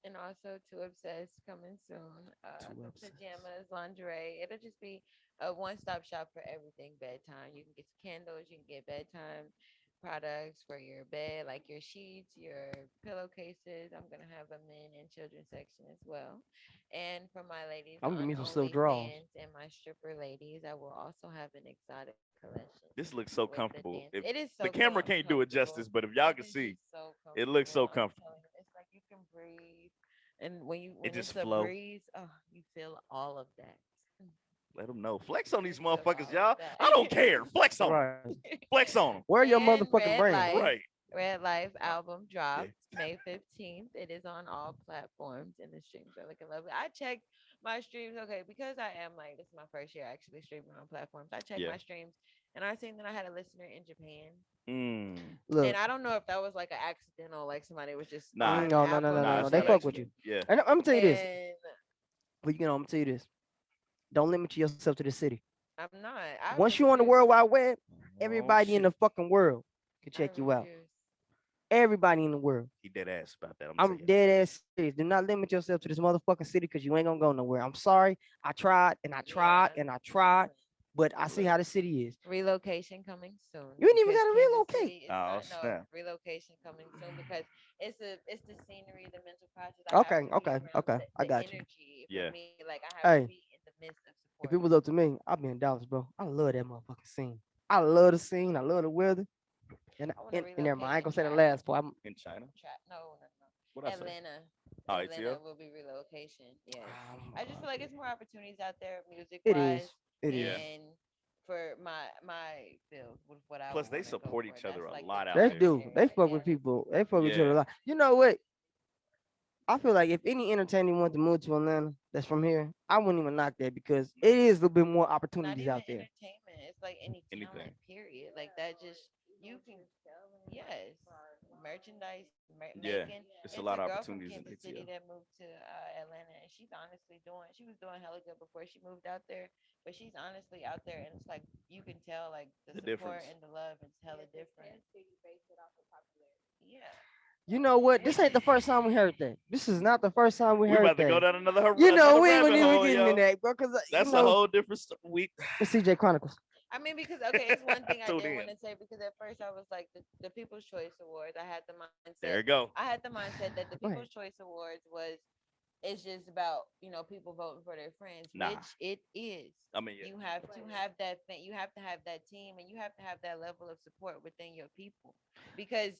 And also Too Obsessed coming soon. Too The Obsessed. pajamas, lingerie. It'll just be a one-stop shop for everything bedtime. You can get candles, you can get bedtime products for your bed, like your sheets, your pillowcases. I'm gonna have a men and children section as well. And for my ladies I'm gonna on give me some silk draws. OnlyFans and my stripper ladies, I will also have an exotic collection. This looks so with the comfortable. dance. It is so The camera can't do it comfortable. justice, but if y'all It can is see, just so it looks so I'm comfortable. telling you, it's like you can breathe, and when It it's just a flow. breeze, oh, you feel all of that. Let them know. Flex on these You feel motherfuckers, all y'all. of that. I don't care. Flex on them. Right. Flex on them. Where your And motherfucking brand? Right. Red Life album dropped Yeah. May 15th. It is on all platforms, and the streams are looking lovely. I checked my streams, okay, because I am like this is my first year actually streaming on platforms. I checked Yeah. my streams, and I seen that I had a listener in Japan. Look. And I don't know if that was like an accidental, like somebody was just Nah. on No. Apple Nah, or it's They not fuck with accident. you. Yeah. And I'm gonna tell you this. And But I'm gonna tell you this. Don't limit yourself to the city. I'm not. I Once you're on the refuse. World Wide Web, Oh, everybody in shit. the fucking world can I check you out. refuse. Everybody in the world. He dead ass about that. I'm I'm saying. dead ass serious. Do not limit yourself to this motherfucking city because you ain't gonna go nowhere. I'm sorry. I tried and I tried Yeah. and I tried, but I see how the city is. Relocation coming soon. You ain't even because gotta Kansas relocate. City is Oh, not snap. relocation coming soon because it's the scenery, the mental process. I Okay, have to be okay, around okay. I the got you. energy Yeah. for me. Like I have to Hey, be in the midst of if support. it was up to me, I'd be in Dallas, bro. I love that motherfucking scene. I love the scene. I love the weather. And I want to and never mind. I relocate ain't and gonna say the travel. last part. In China. No, no, no. What I say? Atlanta. Oh, Atlanta ATL. will be relocation. Yes. I just I'm- feel like it's more opportunities out there music It wise is. It is. Yeah. and for my field with what I Plus, they want to go support for. each other That's a like lot the out They there. do. They primary. fuck Yeah. with people. They fuck with each other a Yeah. lot. You know what? I feel like if any entertainer want to move to Atlanta that's from here, I wouldn't even knock that because it is a little bit more Not opportunities even out there. entertainment. It's like any Anything. talent, period. Like that just you can yes. Merchandise Yeah. making. It's a It's lot a of girl from opportunities in Kansas City ATL. that moved to Atlanta and she's honestly she was doing hella good before she moved out there. But she's honestly out there and it's like you can tell like the The support difference. and the love is hella different. Yeah. You know what? This ain't the first time we heard that. This is not the first time we We heard about to go that. down another You know, another we ain't rabbit gonna even hole, get into yo. that, bro. Cause you That's a know, whole different we the CJ Chronicles. I mean, because okay, it's one thing I Tuned did in. want to say because at first I was like the People's Choice Awards. I had the There mindset. you go. I had the mindset that the Go ahead. People's Choice Awards was it's just about people voting for their friends, Nah. which it is. I mean, yeah. You have to have that thing. You have to have that team, and you have to have that level of support within your people because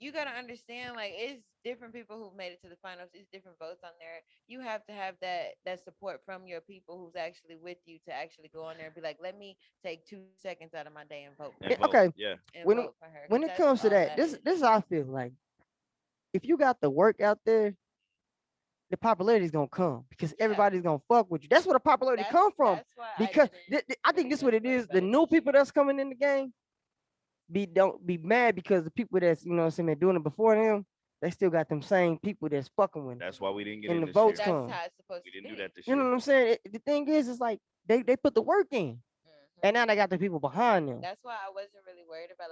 you got to understand like it's different people who made it to the finals, it's different votes on there. You have to have that support from your people who's actually with you to actually go on there and be like, let me take 2 seconds out of my day and vote for And her vote. Okay, Yeah. and when vote for her when because it that's comes to all that, that this is. this is how I feel like if you got the work out there, the popularity is gonna come because Yeah. everybody's gonna fuck with you. That's where the popularity That's come from. that's why Because I didn't I think really this what it much is. about The it new this people year. that's coming in the game don't be mad because the people that's what I'm saying been doing it before them, they still got them same people that's fucking with them. That's why we didn't get And in the this votes year. That's come. how it's supposed We to didn't do be. that this You know year. what I'm saying? The thing is, it's like they put the work in, and now they got the people behind them. That's why I wasn't really worried about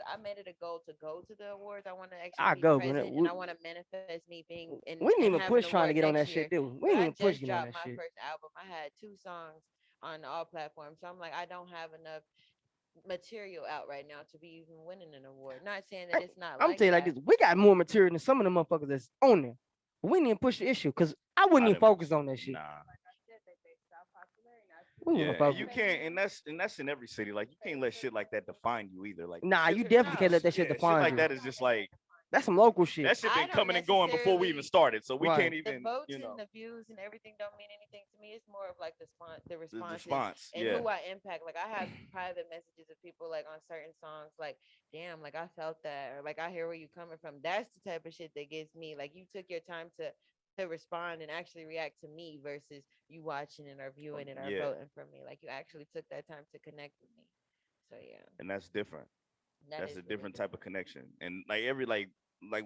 I made it a goal to go to the awards. I want to I actually be go, present man. and I want to manifest me being We didn't and even have an push trying to award get on next that year. shit, dude. We But didn't I even push just getting on dropped that my shit. first album. I had 2 songs on all platforms. So I'm like, I don't have enough material out right now to be even winning an award. Not saying that it's not I'm like telling you like that. this. We got more material than some of the motherfuckers that's on there. But we didn't even push the issue because I wouldn't I even didn't- focus on that shit. Nah. We wouldn't Yeah, and focus. you can't, and that's in every city. Like you can't let shit like that define you either. Like Nah, shit- you definitely can't let that shit yeah, define like you. that is just like That's some local shit. that shit I been don't coming and going before we even necessarily- started. So we Right. can't The even, votes you know, and the views and everything don't mean anything to me. It's more of like the the responses response. and Yeah, who I impact. Like I have private messages of people like on certain songs, like, damn, like I felt that, or like I hear where you coming from. That's the type of shit that gets me. Like you took your time to respond and actually react to me versus you watching it or viewing it or Yeah. voting for me. Like you actually took that time to connect with me. So yeah, and that's different. that That's is a really different type of connection. And like every like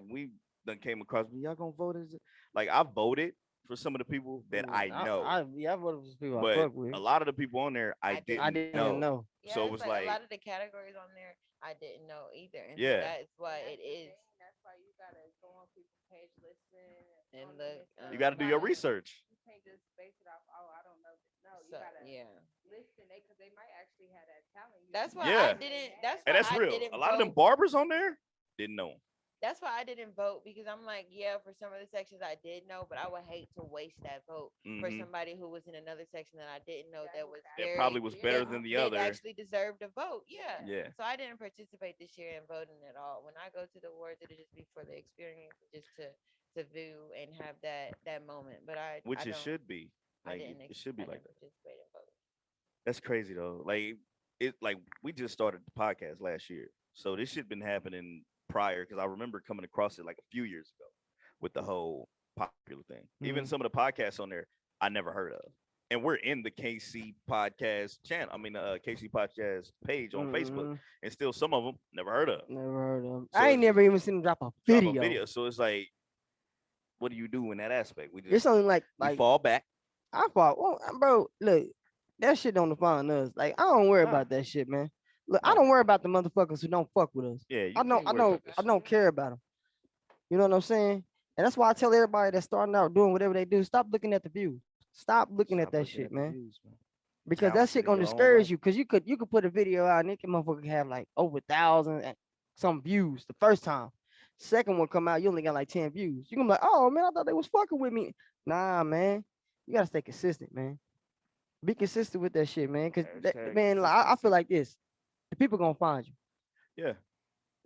we done came across. Y'all gonna vote as like I voted for some of the people that I know, I voted for some people I but fuck with. a lot of the people on there I I didn't. I didn't didn't know. know. Yeah, So it it's was like like a lot of the categories on there I didn't know either, and so Yeah. that's why it is. That's why you gotta go on people's page, listen, And on look, them and you stuff. got to do your gotta- research. You can't just base it off. Oh, I don't know. No, you So gotta yeah, listen, because they might actually have that talent. You that's don't why know Yeah. I they didn't. have. That's And why that's I real. didn't A lot of them vote. barbers on there didn't know 'em. That's why I didn't vote because I'm like, yeah, for some of the sections I did know, but I would hate to waste that vote for Mhm. somebody who was in another section that I didn't know that was That very probably was better that, than the that other. actually deserved a vote. Yeah. Yeah. So I didn't participate this year in voting at all. When I go to the awards, it'll just be for the experience, just to view and have that moment. But I Which I it don't, should be. I Like didn't it should be I like didn't that. participate in voting. That's crazy though. Like it like we just started the podcast last year. So this shit been happening prior because I remember coming across it like a few years ago with the whole popular thing. Even Mhm. some of the podcasts on there I never heard of. And we're in the KC podcast channel. I mean KC podcast page on Facebook. Mhm. And still some of them never heard of. Never heard of them. So I ain't it's never even seen them drop a drop video. a video. So it's like, what do you do in that aspect? We It's just only we like fall back. I thought, well, bro, look, that shit don't define us. Like I don't worry Nah. about that shit, man. Look, I No. don't worry about the motherfuckers who don't fuck with us. Yeah, you I know, can't I worry know, about that I shit. don't care about them. You know what I'm saying? And that's why I tell everybody that's starting out doing whatever they do, stop looking at the views. Stop looking at Stop that looking shit, at the man. views, man. Because that shit Talented in gonna your own discourage right. you. Cause you could put a video out and it can motherfucker have like over 1,000 and some views the first time. Second one come out, you only got like 10 views. You gonna be like, oh man, I thought they was fucking with me. Nah, man. You gotta stay consistent, man. Be consistent with that shit, man. Cause Hashtag man, like, I feel consistency. like this. The people gonna find you. Yeah,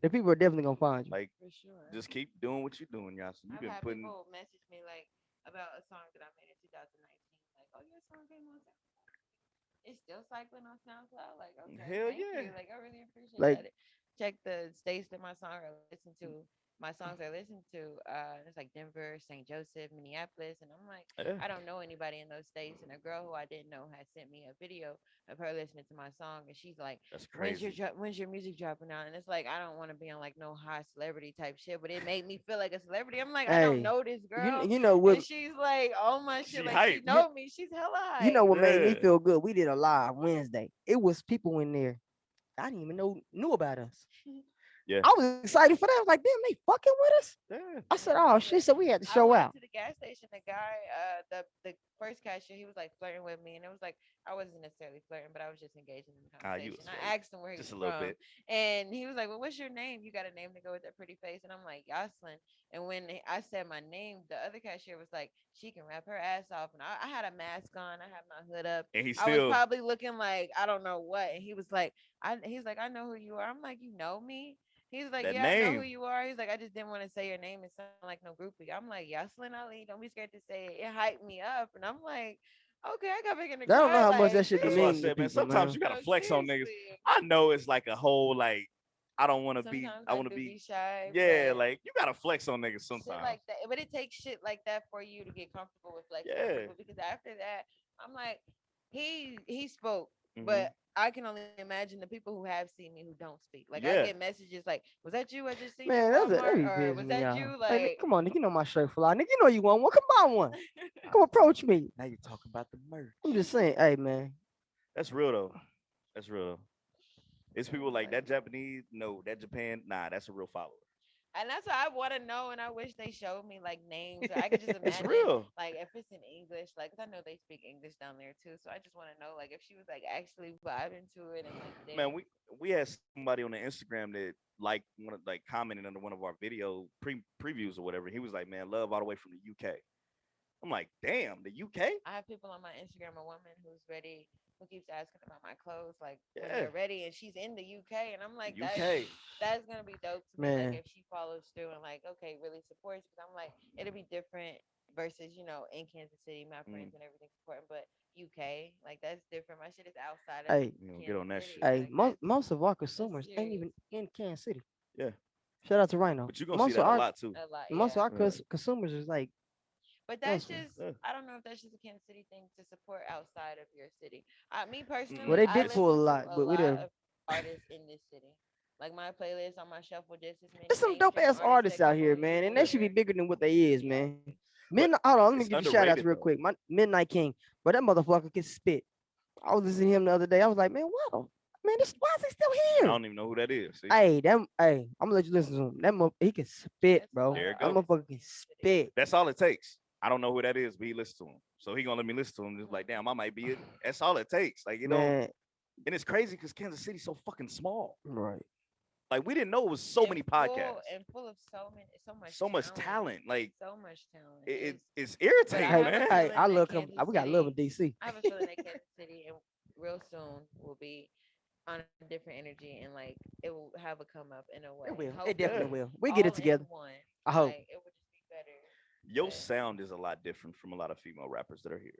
The people are definitely gonna find you. like For sure. just keep doing what you're doing, Yocelyn. You've I've been had putting. people message me like about a song that I made in 2019. Like, oh, your song came on SoundCloud. It's still cycling on SoundCloud. Like, okay, Hell thank yeah. you. Like, I really appreciate Like, that. Check the states that my song are listened to. My songs are listened to. It's like Denver, St. Joseph, Minneapolis, and I'm like, Yeah, I don't know anybody in those states. And a girl who I didn't know had sent me a video of her listening to my song, and she's like, that's "When's your crazy. when's your music dropping out?" And it's like I don't want to be on like no high celebrity type shit, but it made me feel like a celebrity. I'm like, I don't hey, know this girl, you know what and she's like, oh my shit, She like she hype. you, know me. She's hella you know hype. what made me Yeah. feel good? We did a live Wednesday. It was people in there I didn't even knew about us. Yeah. I was excited for that. I was like, damn, they fucking with us. Yeah. I And said, it's oh like shit, so we had to I show went out. into the gas station. The guy, the first cashier, he was like flirting with me, and it was like I wasn't necessarily flirting, but I was just engaging in the You conversation. was I flirting. asked him where he Just was a little from, bit. and he was like, "Well, what's your name? You got a name to go with that pretty face?" And I'm like, "Yocelyn." And when I said my name, the other cashier was like, "She can rap her ass off," and I had a mask on, I had my hood up. And he I was still probably looking like I don't know what, and he was like, he's like, "I know who you are." I'm like, "You know me?" He's like, that "Yeah, I know who name. you are." He's like, "I just didn't want to say your name and sound like no groupie." I'm like, "Yocelyn Ali, don't be scared to say it. It hyped me up." And I'm like, "Okay, I got beginning to They don't know cry." how much that Like, shit That's what I mean to said, man. people, Sometimes man. you gotta no, flex on niggas. seriously. I know it's like a whole like I don't want to be. Sometimes I I want to do be be. shy, Yeah, but like you gotta flex on niggas shit sometimes. like that. But it takes shit like that for you to get comfortable with flexing on Yeah. people because after that, I'm like, he spoke, Hmm. but I can only imagine the people who have seen me who don't speak. Like I Yeah. get messages like, "Was that you? I just seen you at Man, that Walmart," be or "Was pissing me that off. you?" Like, nigga, Like, come on, nigga, you know my shirt fly. Nigga, you know you want one. Come buy one. Come approach me. Now you're talking about the merch. I'm just saying, hey man. That's real though. That's real. It's people like like, that Japanese. No, that Japan. Nah, that's a real follower. and that's what I want to know. And I wish they showed me like names, or I could just It's imagine real. like if it's in English, like 'cause I know they speak English down there too. So I just want to know like if she was like actually vibing to it and like Man, damn. we had somebody on the Instagram that like one of like commented under one of our video previews or whatever. He was like, "Man, love all the way from the UK." I'm like, "Damn, the UK?" I have people on my Instagram, a woman who's ready, who keeps asking about my clothes, like when Yeah, they're ready, and she's in the UK, and I'm the like, UK. that's gonna be dope to me. Like Man, if she follows through and like, okay, really supports, because I'm like, it'll be different versus in Kansas City, my Mm, friends and everything supporting, but UK, like that's different. My shit is outside of hey, you know, get Kansas on that City, shit. hey, like most of our that's consumers ain't serious. even in Kansas City. Yeah, Shout out to Rhino. but you're gonna see that a lot too. A lot, Most of yeah. our Yeah. consumers is like But that's elsewhere. just Yeah. I don't know if that's just a Kansas City thing to support outside of your city. Me Well, personally, they I did pull a listen to lot, a but we lot done. of artists in this city. Like my playlist on my shuffle, just as There's many some dope mainstream ass artists artists that out come here, on man, here and they with should be her. bigger than what they is, Yeah. man. But Hold on, let me it's give you a shout out underrated real though. quick. My Midnight King, but that motherfucker can spit. I was listening to him the other day. I was like, man, wow, man, why is he still I here? don't even know who that is. See, Hey, I'm gonna let you listen to him. He can spit, That's a bro. lot there of it That go. artists in motherfucker can Kansas City. spit. That's all it takes. I don't know who that is, but he listens to him, so he gonna let me listen to him. Just like, damn, I might be it. That's all it takes. Like you know, Man, and it's crazy because Kansas City's so fucking small. right. Like we didn't know it was so And many full podcasts, and full of so much so much talent. talent. Like So much talent. it's But I irritating, Hey, have a man. hey, feeling I that love him. Kansas We got love in City DC. I have a feeling that Kansas City and real soon will be on a different energy and like it will have a come up in a way. It will. It Yeah, definitely Hopefully, will. We get all it in together. one. I hope. Like it would just be better. your But sound is a lot different from a lot of female rappers that are here.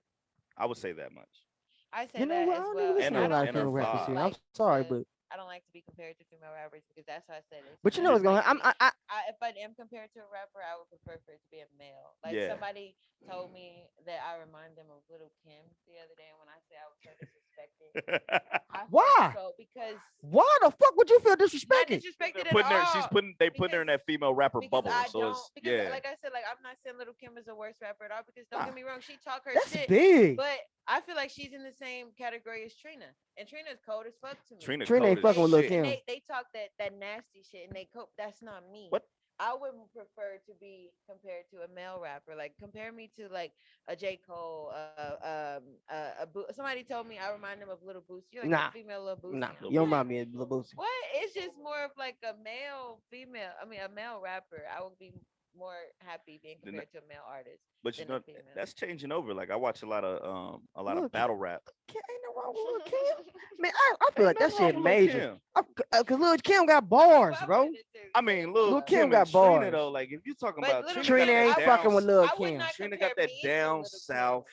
I would say that much. I say You know that what? I as don't even well, listen and And to a her lot of and her female rappers here. I'm vibe. sorry, but I don't like to be compared to female rappers because that's how I said it. you know Yeah, what's Sometimes going like on. if I am compared to a rapper, I would prefer for it to be a male. Like yeah. somebody told me that I remind them of Little Kim the other day, and when I say I was so disrespected, I felt Why? so because Why the fuck would you feel not disrespected? disrespected at putting her, all. they putting her in that female rapper Because bubble. I So don't it's because yeah. like I said, like I'm not saying Little Kim is the worst rapper at all because don't Nah. get me wrong, she talk her That's shit. big. But I feel like she's in the same category as Trina. And Trina's cold as fuck to me. Trina Trina ain't cold as fucking with Lil shit. Kim. They talk that nasty shit and they cope. That's not me. What? I would prefer to be compared to a male rapper. Like compare me to like a J Cole. Somebody told me I remind them of Little Boosie. You're like Nah. a female Little Boosie. Nah, Lil you don't Boosie. remind me of Lil Boosie. What? It's just more of like a male, female. I mean, a male rapper. I would be more happy being Then compared to a male artist But you than a know female. that's changing over. Like I watch a lot Look, of battle rap. Ain't no wrong with Lil Kim. Man, I feel like that Ain't nothing shit wrong with Lil major. Kim. Cause Lil Kim got bars, bro. I mean, Lil Lil Kim Kim got and Trina bars. though. Like if you're talking But about Little Trina, Trina got ain't that fucking down, with Lil I would Kim. not Trina compare got that me to down Little Kim. south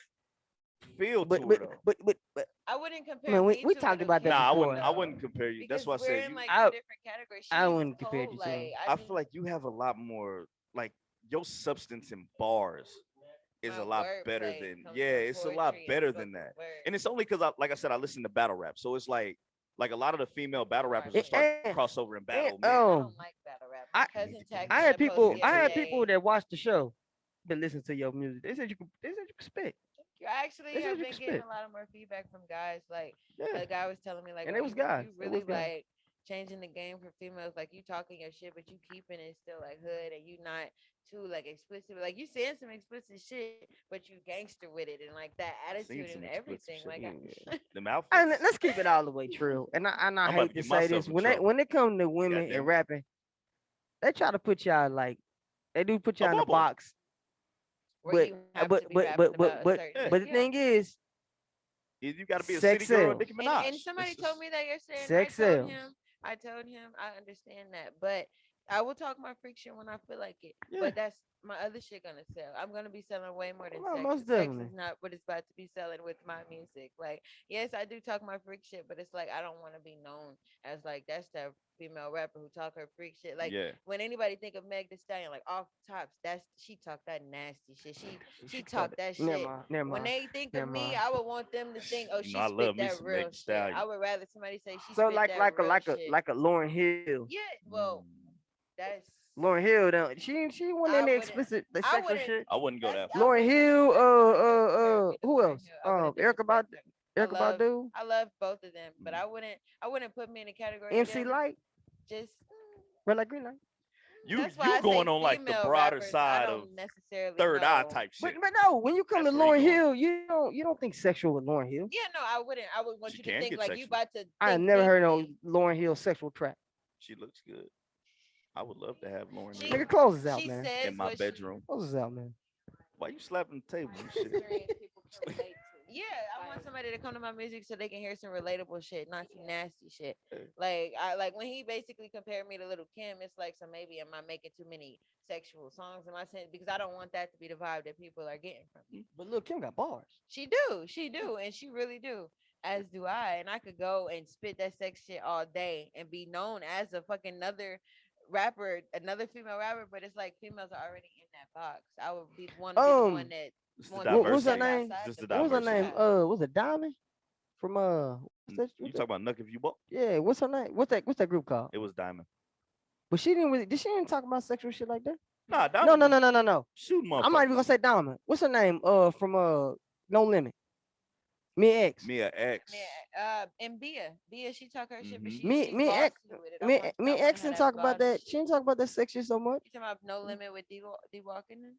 feel But to her but though. but I wouldn't compare man, me we to talked Little about that Kim, Nah, before. I wouldn't compare you. because That's why I we're said in you. like I- two different categories. I She's wouldn't compare cold, you to him. like I just, feel like you have a lot more like your substance in bars is my a lot better wordplay than comes yeah, from it's a lot poetry and better than spoken that. word. And it's only because like I said, I listen to battle rap, so it's like a lot of the female battle rappers will Right. start And- crossover and and, battle I men. don't like battle rap. My I- cousin tagged I me had in a post people the I other had day. people that watched the show that listen to your music. They said you could spit. You actually They said have you been could getting spit. a lot of more feedback from guys. Like Yeah. a guy was telling me, like, And oh, it was guys. you It really was guys. like changing the game for females. Like you talking your shit, but you keeping it still like hood, and you not too like explicit. Like you saying some explicit shit, but you gangster with it, and like that Seen attitude some and explicit everything. shit. Like Them And outfits. let's keep it all the way true. And I I'm about hate to to get say myself this in when trouble. when it comes to women Goddamn. and rapping, they try to put y'all like they do put y'all in a bubble. box. where But you have but to be but rapping but about but a but certain but the yeah. thing is, You got to be a Sex city girl, sells. Nicki Minaj. And somebody It's told just- me that yesterday, and Sex sells. I told him, I understand that, but I will talk my freak shit when I feel like it. Yeah. But that's my other shit gonna sell. I'm gonna be selling way more than Well, sex. most Sex definitely. is not what it's about to be selling with my music. Like, yes, I do talk my freak shit, but it's like I don't want to be known as like that's that female rapper who talk her freak shit. Like yeah. when anybody think of Meg Thee Stallion, like off tops, that's she talk that nasty shit. She got talk that Never shit. mind. Never When mind. they think Never of me, mind. I would want them to think, oh, You she know, I spit love me that some real Meg Thee shit. Stallion. I would rather somebody say she So spit like that like a real like a shit. like a Lauren Hill. Yeah, well, that's Lauren Hill don't she went I in there wouldn't- explicit the I sexual wouldn't- shit. I wouldn't go that's- that I far. Lauren wouldn't Hill, disrespect her to compare her who with else? her. I wouldn't Erica disrespect her. Erica love- Badu, I love both of them, but I wouldn't put me in a category. MC of them. Light, Just Red Light Green Light. that's why I You going say on like the female broader rappers, I side don't of necessarily third eye know. type shit. But no, when you come That's to where you Lauren going. Hill, you don't think sexual with Lauren Hill. Yeah, no, I wouldn't. I would want She you to can think get like you sexual. about to. I have think never heard no deeply. Lauren Hill sexual track. She looks good. I would love to have Lauren She- Hill Nigga, close this out, She man. says in my what she- bedroom. Close this out, man. Why you slapping the table and shit? Experience people can relate to. Yeah, I want somebody to come to my music so they can hear some relatable shit, not some nasty shit. Yeah. Like I like when he basically compared me to Little Kim. It's like, so maybe am I making too many sexual songs? Am I saying because I don't want that to be the vibe that people are getting from me. But look, Kim got bars. She do, and she really do. As do I, and I could go and spit that sex shit all day and be known as a fucking another rapper, another female rapper. But it's like females are already in that box. I would be want to be the one that It's the wants to What was her diversity. name? outside Just the the What was her diversity. name? Was it Diamond? From what's that? You talk about Nuck if you buck? Yeah, what's her name? What's that group called? It was Diamond. But she didn't really she didn't talk about sexual shit like that? Nah, Diamond. No. Shooting I'm not even motherfuckers. gonna say Diamond. What's her name? From No Limit. Mia X. Mia X. And Bia, she talk her shit, but Mhm. she Me she me bossy X with it. I me want- me I wanna X have didn't talk about body that. shit. She didn't talk about that sex shit so much. You talking about No Limit with D Walking?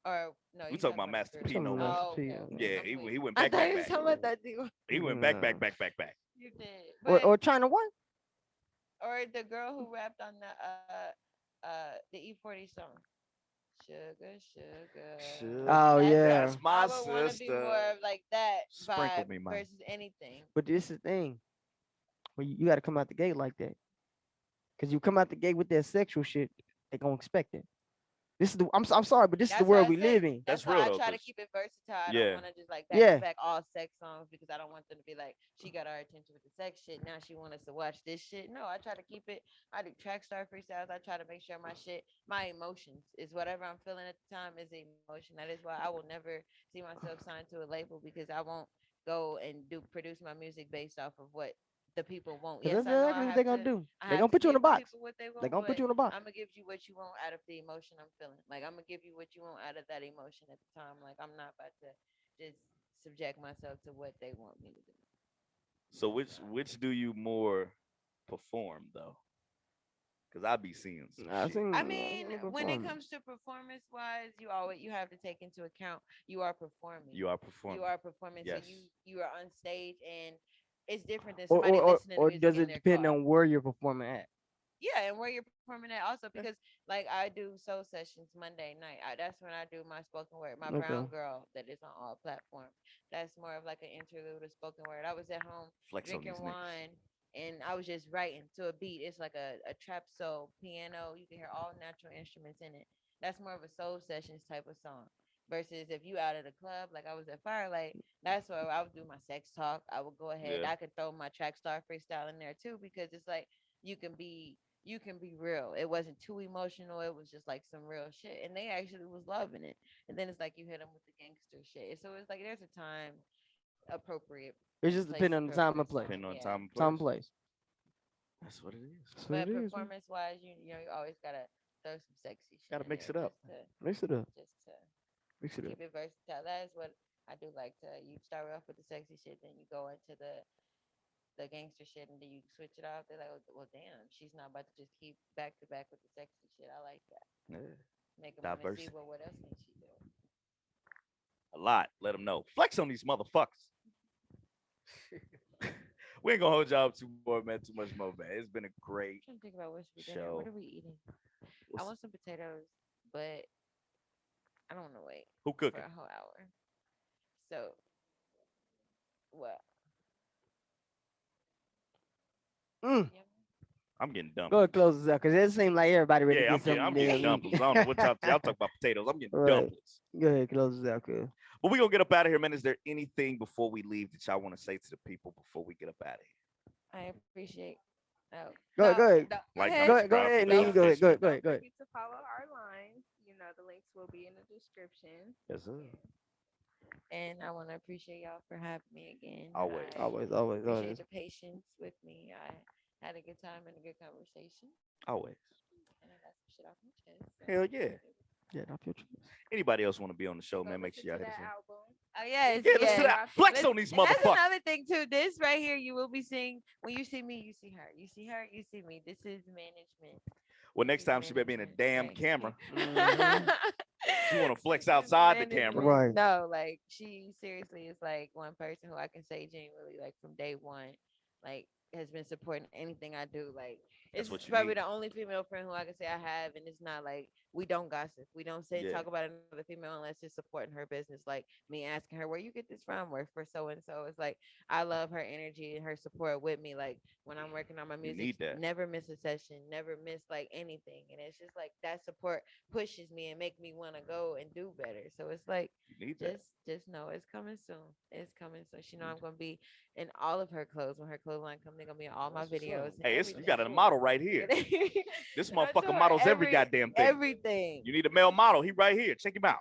Or no? We you talking about Master Group. P, no Master Oh, P, okay, okay. Yeah, I'm he with you. went I back, thought back, you was back. talking about that D. He went back. You did, Or but, China White. or the girl who rapped on the E40 song. Sugar. Oh, yeah. That's my I would want to be sister. more of like that Sprinkle vibe me, man. versus anything. But this is the thing. Well, you got to come out the gate like that. Cause you come out the gate with that sexual shit, they gonna expect it. This is the I'm sorry, but this is the That's why world I we said- live in. That's why real, I though, try to 'cause- keep it versatile. I Yeah. don't want to just like back Yeah. to back all sex songs because I don't want them to be like, she got our attention with the sex shit. Now she want us to watch this shit. No, I try to keep it. I do track star freestyles. I try to make sure my shit, my emotions is whatever I'm feeling at the time is the emotion. That is why I will never see myself signed to a label because I won't go and produce my music based off of what the people want. 'Cause Yes, that's I know I exactly what have they gonna to. do. I They have gonna to put you in a give the box. people what they want, They gonna put but you in a box. I'm gonna give you what you want out of the emotion I'm feeling. Like I'm gonna give you what you want out of that emotion at the time. Like I'm not about to just subject myself to what they want me to do. So which do you more perform though? Because I be seeing some I shit. seen. I I mean, seen the when it performance. comes to performance wise, you have to take into account you are performing. You are You performing. are performing, so Yes. you are on stage, and it's different than Or, somebody or, or, listening to or music does in it their depend car. on where you're performing at? Yeah, and where you're performing at also because like I do soul sessions Monday night. That's when I do my spoken word, my Okay. brown girl that is on all platforms. That's more of like an interlude of spoken word. I was at home Flex on drinking these niggas. wine and I was just writing to a beat. It's like a trap soul piano. You can hear all natural instruments in it. That's more of a soul sessions type of song. Versus if you out at a club, like I was at Firelight, that's where I would do my sex talk. I would go ahead. Yeah. I could throw my track star freestyle in there too because it's like you can be you can be real. It wasn't too emotional. It was just like some real shit, and they actually was loving it. And then it's like you hit them with the gangster shit. So it's like there's a time appropriate It and just place depends on the time appropriate and song. place. Depending on Yeah. time and Time and place. place. That's what it is. That's what But it is. Man. performance wise, you know you always gotta throw some sexy shit. Gotta in mix there it up. Mix it up. just to Mix it up. keep it versatile. That is what I do like to. You start off with the sexy shit, then you go into the gangster shit, and then you switch it off. They're like, well, damn, she's not about to just keep back to back with the sexy shit. I like that. Yeah. Make them want to see Diversity. what else can she do. A lot. Let them know. Flex on these motherfuckers. We ain't gonna hold y'all up too more, man. Too much more, man. It's been a great I'm trying to think about what's for dinner. show. What are we eating? I What's- want some potatoes, but I don't want to wait Who for cooking? a whole hour. So, what? Mm. Yeah. I'm getting Go ahead, dumplings. close this out, cause it seems like everybody ready Yeah, to I'm get something. getting to dumplings. I don't know what y'all talk about potatoes. I'm getting Right. dumplings. Go ahead, close this out, cuz. But we gonna get up out of here, man. Is there anything before we leave that y'all want to say to the people before we get up out of here? I appreciate. Oh, Go ahead, go ahead. no, Like, hey, Go ahead, go subscribe, ahead, hit Nene. Go ahead, go ahead, go Don't ahead, go ahead. forget to follow our lines. You know, the links will be in the description. Yes, sir. And I want to appreciate y'all for having me again. Always. I Always, always, appreciate always. the patience with me. I had a good time and a good conversation, Always. and I got some shit off my chest. so Hell yeah. Yeah, not your choice. Anybody else want to be on the show, Go man? Make listen sure y'all to hit us that up. album. Oh yes, Yeah, listen yes. to that. Flex Listen, on these and that's motherfuckers. another thing too. This right here, you will be seeing when you see me, you see her. You see her, you see me. This is management. Well, next This is time she better be in a management damn right camera. Mhm. She want to flex This is outside the camera. management. Right. No, like she seriously is like one person who I can say genuinely, like from day one, like has been supporting anything I do. Like That's it's what you probably need. the only female friend who I can say I have, and it's not like we don't gossip. We don't say Yeah. talk about another female unless it's supporting her business. Like me asking her where you get this from, or for so and so. It's like I love her energy and her support with me. Like when I'm working on my You music, need that. never miss a session, never miss like anything, and it's just like that support pushes me and make me want to go and do better. So it's like You need that. just know it's coming soon. It's coming soon. She know I'm gonna be in all of her clothes when her clothes line come. They're gonna be in all my videos. And Hey, you everything. got a model right here. This On motherfucker tour, models every goddamn thing. everything. You need a male model. He right here. Check him out.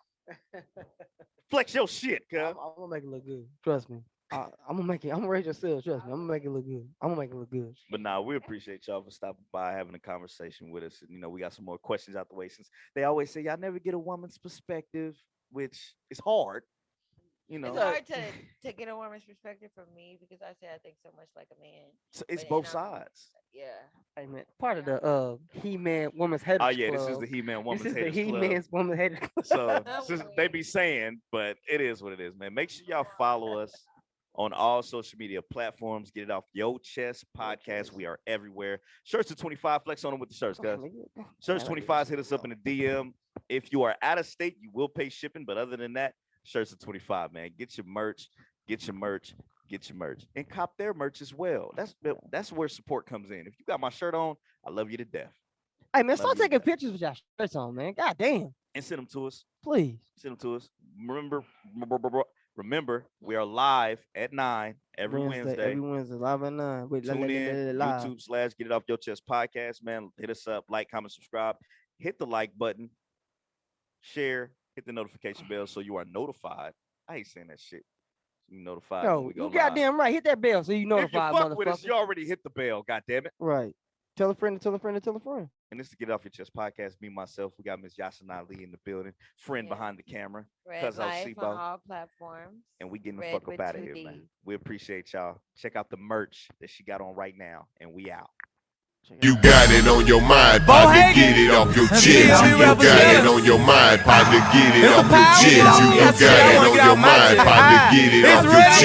Flex your shit, cuz. I'm gonna make it look good. Trust me. I'm gonna make it. I'm gonna raise your sales. Trust me. I'm gonna make it look good. I'm gonna make it look good. But nah, we appreciate y'all for stopping by, having a conversation with us. And you know, we got some more questions out the way since they always say y'all never get a woman's perspective, which is hard. You know, It's hard to get a woman's perspective from me because I say I think so much like a man. it's but- both and I'm- sides. Yeah. Hey man, part of the He-Man Woman's Haters Oh yeah, Club. this is the He-Man This Woman's is the Haters Club. He-Man's Woman's Haters Club. So I'm since they weak. be saying, but it is what it is, man. Make sure y'all follow us on all social media platforms. Get it off Yo Chest Podcast. We are everywhere. Shirts of 25. Flex on them with the shirts, guys. Shirts 25. Hit us up in the DM. If you are out of state, you will pay shipping. But other than that, shirts of 25, man. Get your merch. Get your merch. Get your merch. And cop their merch as well. That's where support comes in. If you got my shirt on, I love you to death. Hey man, Love start you to taking death. pictures with your shirts on, man. God damn. And send them to us. Please. Send them to us. Remember, we are live at 9 every Wednesday. Every Wednesday, live at 9. Wait, Tune in, live. YouTube / Get It Off Your Chest podcast, man. Hit us up, like, comment, subscribe. Hit the like button, share, hit the notification bell so you are notified. I ain't saying that shit. You notified when Yo, we go you live. goddamn right. Hit that bell so you If you notified, fuck with us, motherfucker. you already hit the bell, goddammit. Right. Tell a friend to tell a friend to tell a friend. And this is Get Off Your Chest podcast. Me, myself, we got Miss Yocelyn in the building. Friend Yeah. behind the camera. Red Cuz I'll Life see on about. all platforms. And we getting the Red fuck with up out of 2 here, man. Ds. We appreciate y'all. Check out the merch that she got on right now. And we out. You got it on your mind, partner, get it off your chest. You got it on your mind, partner, get it off your chest. You got it on your mind, partner, get it off your chest.